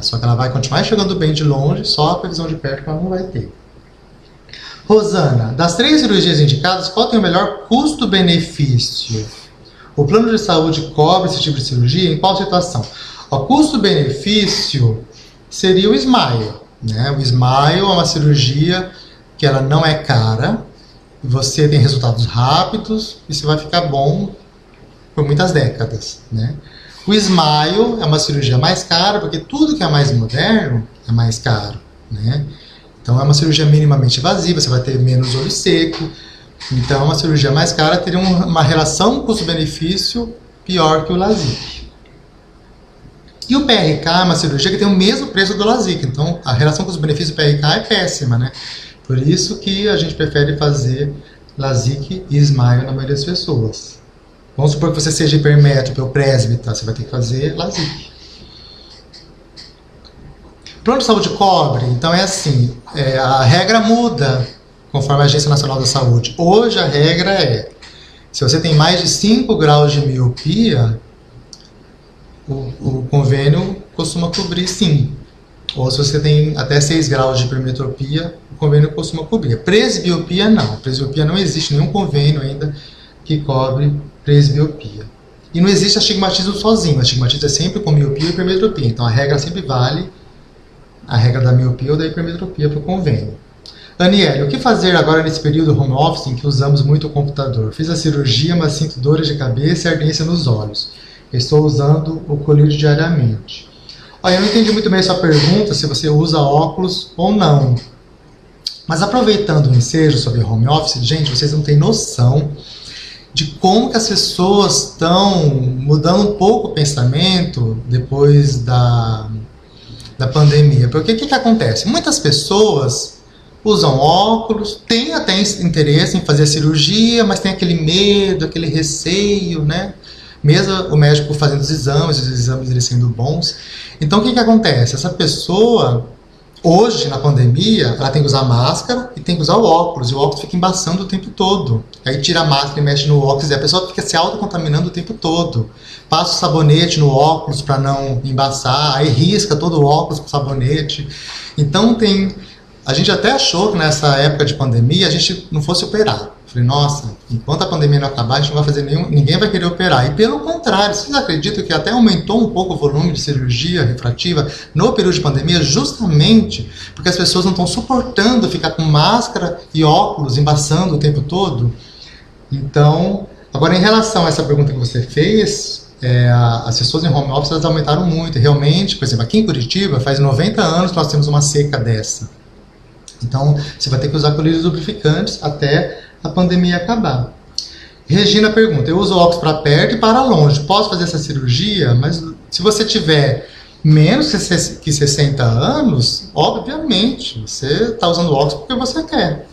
Só que ela vai continuar enxergando bem de longe, só a visão de perto que ela não vai ter. Rosana, das 3 cirurgias indicadas, qual tem o melhor custo-benefício? O plano de saúde cobre esse tipo de cirurgia? Em qual situação? O custo-benefício seria o SMILE, né? O SMILE é uma cirurgia que ela não é cara, você tem resultados rápidos e você vai ficar bom por muitas décadas, né? O SMILE é uma cirurgia mais cara, porque tudo que é mais moderno é mais caro, né? Então é uma cirurgia minimamente invasiva, você vai ter menos olho seco. Então uma cirurgia mais cara teria uma relação custo-benefício pior que o LASIK. E o PRK é uma cirurgia que tem o mesmo preço do LASIK. Então a relação custo-benefício do PRK é péssima, né? Por isso que a gente prefere fazer LASIK e SMILE na maioria das pessoas. Vamos supor que você seja hipermétrope ou presbita, você vai ter que fazer LASIK. Plano de saúde cobre, então é assim, a regra muda conforme a Agência Nacional da Saúde. Hoje a regra é, se você tem mais de 5 graus de miopia, o convênio costuma cobrir sim. Ou se você tem até 6 graus de hipermetropia, o convênio costuma cobrir. Presbiopia não, presbiopia não existe nenhum convênio ainda que cobre presbiopia. E não existe astigmatismo sozinho, astigmatismo é sempre com miopia e hipermetropia, então a regra sempre vale a regra da miopia ou da hipermetropia para o convênio. Daniele, o que fazer agora nesse período home office em que usamos muito o computador? Fiz a cirurgia, mas sinto dores de cabeça e ardência nos olhos. Estou usando o colírio diariamente. Olha, eu não entendi muito bem a sua pergunta, se você usa óculos ou não. Mas aproveitando o ensejo sobre home office, gente, vocês não têm noção de como que as pessoas estão mudando um pouco o pensamento depois da pandemia. Porque o que acontece? Muitas pessoas usam óculos, têm até interesse em fazer a cirurgia, mas tem aquele medo, aquele receio, né? Mesmo o médico fazendo os exames eles sendo bons. Então, o que acontece? Essa pessoa, hoje, na pandemia, ela tem que usar máscara e tem que usar o óculos. E o óculos fica embaçando o tempo todo. Aí tira a máscara e mexe no óculos e a pessoa fica se autocontaminando o tempo todo. Passa o sabonete no óculos para não embaçar, aí risca todo o óculos com sabonete. Então, a gente até achou que nessa época de pandemia a gente não fosse operar. Falei, nossa, enquanto a pandemia não acabar, a gente não vai fazer ninguém vai querer operar. E pelo contrário, vocês acreditam que até aumentou um pouco o volume de cirurgia refrativa no período de pandemia, justamente porque as pessoas não estão suportando ficar com máscara e óculos embaçando o tempo todo? Então, agora em relação a essa pergunta que você fez, as pessoas em home office elas aumentaram muito. E realmente, por exemplo, aqui em Curitiba, faz 90 anos que nós temos uma seca dessa. Então, você vai ter que usar colírios lubrificantes até a pandemia acabar. Regina pergunta, eu uso óculos para perto e para longe, posso fazer essa cirurgia? Mas se você tiver menos que 60 anos, obviamente, você está usando óculos porque você quer.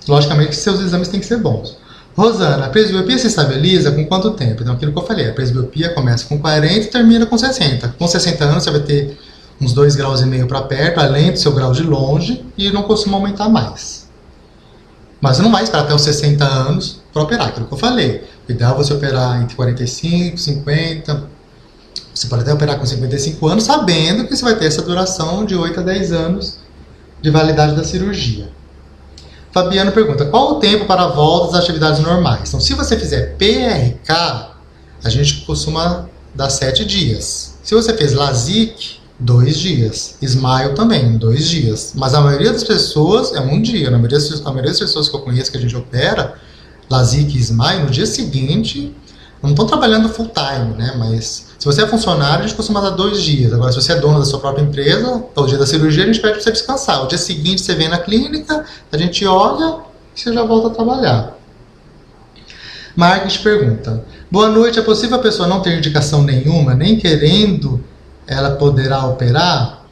Logicamente que seus exames têm que ser bons. Rosana, a presbiopia se estabiliza com quanto tempo? Então, aquilo que eu falei, a presbiopia começa com 40 e termina com 60. Com 60 anos você vai ter uns 2,5 graus para perto, além do seu grau de longe, e não costuma aumentar mais. Mas você não vai esperar até os 60 anos para operar, aquilo que eu falei. O ideal é você operar entre 45, 50. Você pode até operar com 55 anos, sabendo que você vai ter essa duração de 8 a 10 anos de validade da cirurgia. Fabiano pergunta, qual o tempo para a volta das atividades normais? Então, se você fizer PRK, a gente costuma dar 7 dias. Se você fez LASIK, 2 dias. Smile também, 2 dias. Mas a maioria das pessoas é 1 dia. A maioria das pessoas que eu conheço que a gente opera, LASIK e Smile, no dia seguinte, não estão trabalhando full time, né? Mas se você é funcionário, a gente costuma dar 2 dias. Agora, se você é dono da sua própria empresa, o dia da cirurgia a gente pede para você descansar. O dia seguinte você vem na clínica, a gente olha e você já volta a trabalhar. Marques pergunta, boa noite, é possível a pessoa não ter indicação nenhuma, nem querendo ela poderá operar?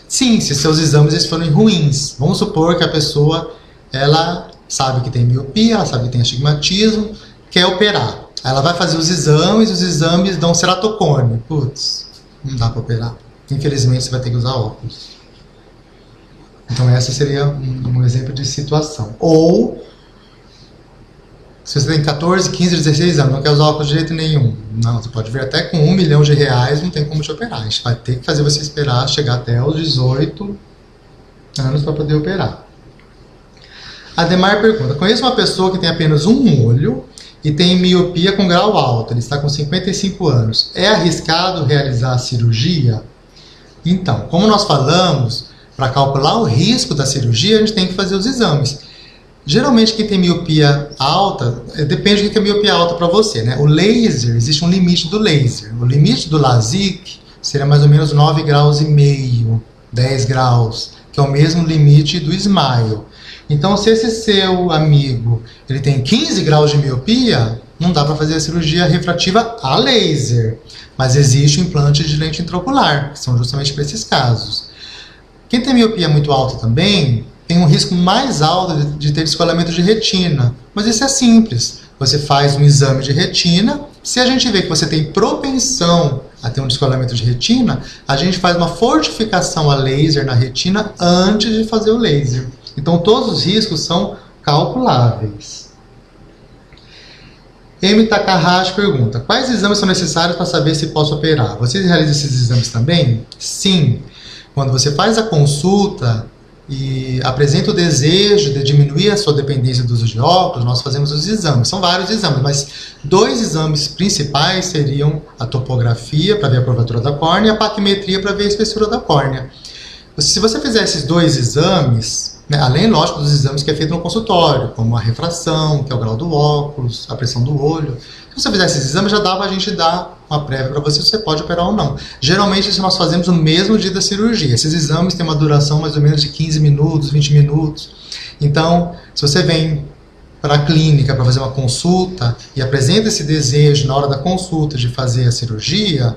Sim, se seus exames forem ruins. Vamos supor que a pessoa ela sabe que tem miopia, ela sabe que tem astigmatismo, quer operar. Ela vai fazer os exames dão ceratocone. Putz, não dá para operar. Infelizmente você vai ter que usar óculos. Então essa seria um exemplo de situação. Ou se você tem 14, 15, 16 anos, não quer usar óculos de jeito nenhum. Não, você pode vir até com R$1 milhão, não tem como te operar. A gente vai ter que fazer você esperar chegar até os 18 anos para poder operar. Ademar pergunta, conheço uma pessoa que tem apenas um olho e tem miopia com grau alto, ele está com 55 anos. É arriscado realizar a cirurgia? Então, como nós falamos, para calcular o risco da cirurgia, a gente tem que fazer os exames. Geralmente quem tem miopia alta, depende do que é miopia alta para você, né? O laser, existe um limite do laser. O limite do LASIK seria mais ou menos 9,5 graus, 10 graus, que é o mesmo limite do Smile. Então, se esse seu amigo ele tem 15 graus de miopia, não dá para fazer a cirurgia refrativa a laser. Mas existe o implante de lente intraocular, que são justamente para esses casos. Quem tem miopia muito alta também tem um risco mais alto de ter descolamento de retina. Mas isso é simples. Você faz um exame de retina. Se a gente vê que você tem propensão a ter um descolamento de retina, a gente faz uma fortificação a laser na retina antes de fazer o laser. Então todos os riscos são calculáveis. M. Takahashi pergunta, quais exames são necessários para saber se posso operar? Vocês realizam esses exames também? Sim. Quando você faz a consulta, e apresenta o desejo de diminuir a sua dependência do uso de óculos, nós fazemos os exames. São vários exames, mas 2 exames principais seriam a topografia, para ver a curvatura da córnea, e a paquimetria, para ver a espessura da córnea. Se você fizer esses 2 exames, né, além, lógico, dos exames que é feito no consultório, como a refração, que é o grau do óculos, a pressão do olho, se você fizer esses exames, já dá para a gente dar uma prévia para você se você pode operar ou não. Geralmente, isso nós fazemos no mesmo dia da cirurgia. Esses exames têm uma duração mais ou menos de 15 minutos, 20 minutos. Então, se você vem para a clínica para fazer uma consulta e apresenta esse desejo na hora da consulta de fazer a cirurgia,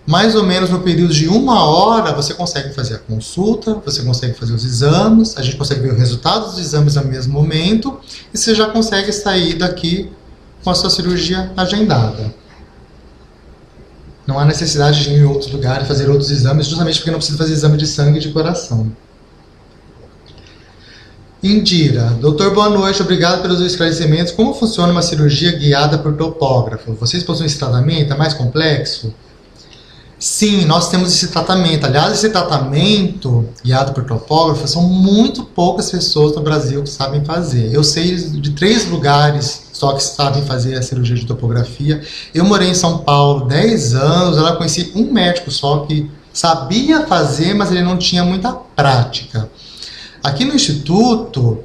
mais ou menos no período de 1 hora você consegue fazer a consulta, você consegue fazer os exames, a gente consegue ver o resultado dos exames no mesmo momento e você já consegue sair daqui com a sua cirurgia agendada. Não há necessidade de ir em outros lugares fazer outros exames, justamente porque não precisa fazer exame de sangue e de coração. Indira, doutor, boa noite, obrigado pelos esclarecimentos. Como funciona uma cirurgia guiada por topógrafo? Vocês possuem esse tratamento? É mais complexo? Sim, nós temos esse tratamento. Aliás, esse tratamento guiado por topógrafo são muito poucas pessoas no Brasil que sabem fazer. Eu sei de 3 lugares só que sabem fazer a cirurgia de topografia. Eu morei em São Paulo 10 anos, eu conheci um médico só que sabia fazer, mas ele não tinha muita prática. Aqui no Instituto, o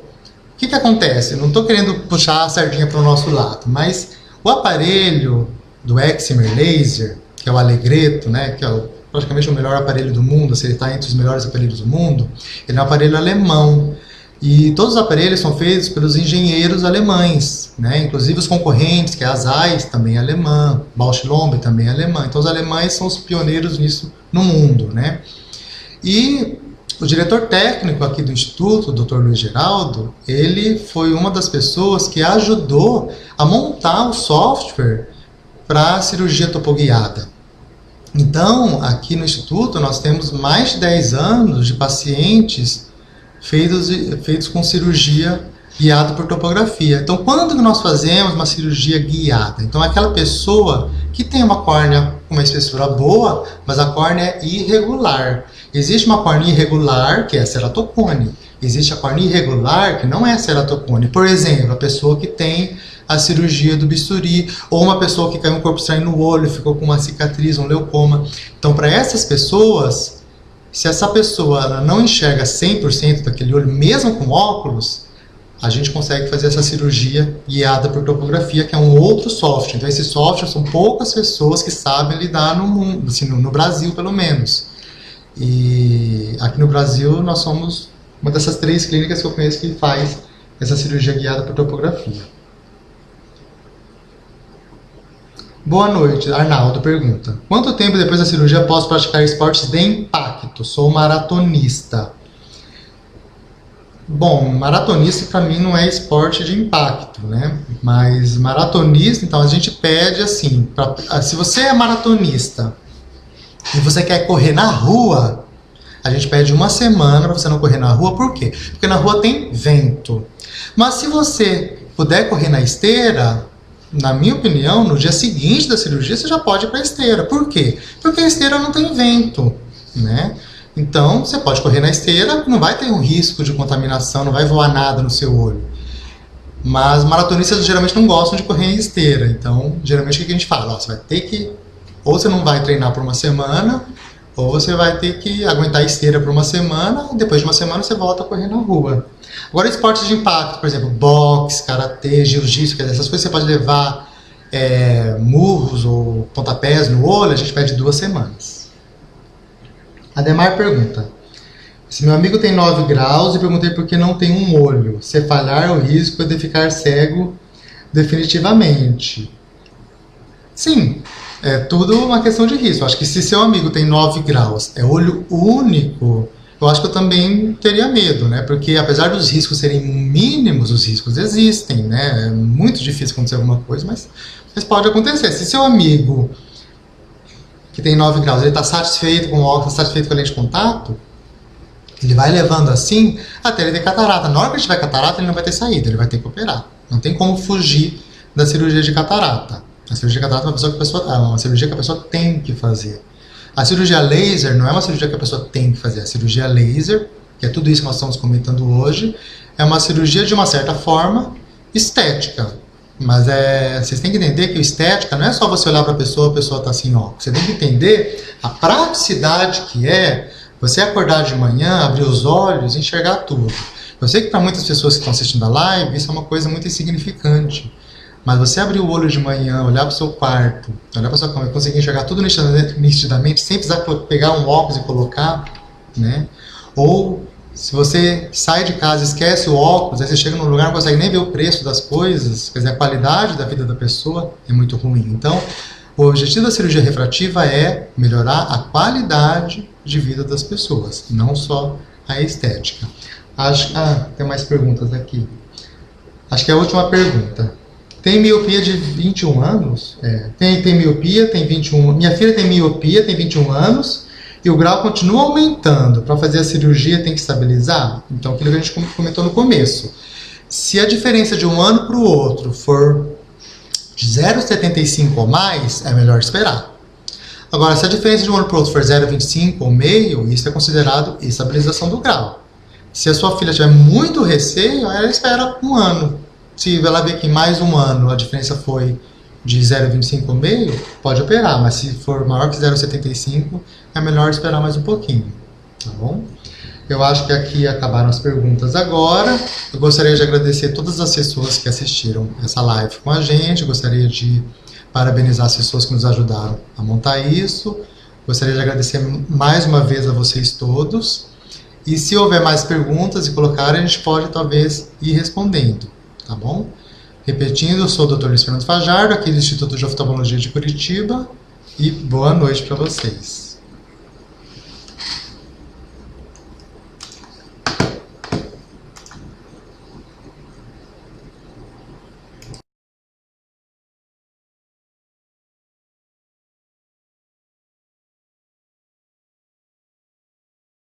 que acontece? Eu não estou querendo puxar a sardinha para o nosso lado, mas o aparelho do Excimer Laser, que é o Alegreto, né, que é praticamente o melhor aparelho do mundo, se ele está entre os melhores aparelhos do mundo, ele é um aparelho alemão. E todos os aparelhos são feitos pelos engenheiros alemães, né? Inclusive os concorrentes, que é a Zeiss, também é alemã, Bausch Lomb também é alemã. Então os alemães são os pioneiros nisso no mundo, né? E o diretor técnico aqui do Instituto, o Dr. Luiz Geraldo, ele foi uma das pessoas que ajudou a montar o software para a cirurgia topoguiada. Então, aqui no Instituto, nós temos mais de 10 anos de pacientes feitos com cirurgia guiada por topografia. Então, quando nós fazemos uma cirurgia guiada? Então, é aquela pessoa que tem uma córnea com uma espessura boa, mas a córnea é irregular. Existe uma córnea irregular, que é a ceratocone. Existe a córnea irregular, que não é a ceratocone. Por exemplo, a pessoa que tem a cirurgia do bisturi, ou uma pessoa que caiu um corpo estranho no olho, ficou com uma cicatriz, um leucoma. Então, para essas pessoas, se essa pessoa ela não enxerga 100% daquele olho, mesmo com óculos, a gente consegue fazer essa cirurgia guiada por topografia, que é um outro software. Então, esse software são poucas pessoas que sabem lidar no mundo, assim, no Brasil, pelo menos. E aqui no Brasil, nós somos uma dessas 3 clínicas que eu conheço que faz essa cirurgia guiada por topografia. Boa noite, Arnaldo pergunta: quanto tempo depois da cirurgia posso praticar esportes de impacto? Sou maratonista. Bom, maratonista para mim não é esporte de impacto, né? Mas maratonista, então a gente pede assim, se você é maratonista e você quer correr na rua, a gente pede 1 semana para você não correr na rua. Por quê? Porque na rua tem vento. Mas se você puder correr na esteira, na minha opinião, no dia seguinte da cirurgia, você já pode ir para a esteira. Por quê? Porque a esteira não tem vento, né? Então, você pode correr na esteira, não vai ter um risco de contaminação, não vai voar nada no seu olho. Mas maratonistas geralmente não gostam de correr em esteira. Então, geralmente o que a gente fala? Ó, você vai ter que, ou você não vai treinar por 1 semana, ou você vai ter que aguentar a esteira por 1 semana, e depois de 1 semana você volta a correr na rua. Agora, esportes de impacto, por exemplo, boxe, karatê, jiu-jitsu, essas coisas você pode levar murros ou pontapés no olho, a gente pede 2 semanas. Ademar pergunta: se meu amigo tem 9 graus e perguntei por que não tem um olho, se falhar, o risco é de ficar cego definitivamente. Sim, é tudo uma questão de risco. Acho que se seu amigo tem 9 graus, é olho único, eu acho que eu também teria medo, né? Porque apesar dos riscos serem mínimos, os riscos existem, né? É muito difícil acontecer alguma coisa, mas pode acontecer. Se seu amigo que tem 9 graus, ele está satisfeito com o óculos, está satisfeito com a lente de contato, ele vai levando assim até ele ter catarata. Na hora que ele tiver catarata, ele não vai ter saída, ele vai ter que operar. Não tem como fugir da cirurgia de catarata. A cirurgia de catarata é uma cirurgia que a pessoa tem que fazer. A cirurgia laser não é uma cirurgia que a pessoa tem que fazer. A cirurgia laser, que é tudo isso que nós estamos comentando hoje, é uma cirurgia de uma certa forma estética. Mas vocês têm que entender que o estética não é só você olhar para a pessoa está assim, ó. Você tem que entender a praticidade que é você acordar de manhã, abrir os olhos e enxergar tudo. Eu sei que para muitas pessoas que estão assistindo a live, isso é uma coisa muito insignificante. Mas você abrir o olho de manhã, olhar para o seu quarto, olhar para a sua cama e conseguir enxergar tudo nitidamente, sem precisar pegar um óculos e colocar, né? Ou se você sai de casa e esquece o óculos, aí você chega num lugar e não consegue nem ver o preço das coisas, quer dizer, a qualidade da vida da pessoa é muito ruim. Então, o objetivo da cirurgia refrativa é melhorar a qualidade de vida das pessoas, não só a estética. Tem mais perguntas aqui. Acho que é a última pergunta. Tem miopia de 21 anos? Tem miopia, tem 21. Minha filha tem miopia, tem 21 anos, e o grau continua aumentando. Para fazer a cirurgia tem que estabilizar? Então, aquilo que a gente comentou no começo. Se a diferença de um ano para o outro for de 0,75 ou mais, é melhor esperar. Agora, se a diferença de um ano para o outro for 0,25 ou meio, isso é considerado estabilização do grau. Se a sua filha tiver muito receio, ela espera um ano. Se ela ver que em mais um ano a diferença foi de 0,25 ou meio, pode operar, mas se for maior que 0,75, é melhor esperar mais um pouquinho, tá bom? Eu acho que aqui acabaram as perguntas agora. Eu gostaria de agradecer todas as pessoas que assistiram essa live com a gente. Eu gostaria de parabenizar as pessoas que nos ajudaram a montar isso. Gostaria de agradecer mais uma vez a vocês todos. E se houver mais perguntas e colocarem, a gente pode talvez ir respondendo, tá bom? Repetindo, eu sou o Dr. Luiz Fernando Fajardo, aqui do Instituto de Oftalmologia de Curitiba, e boa noite para vocês.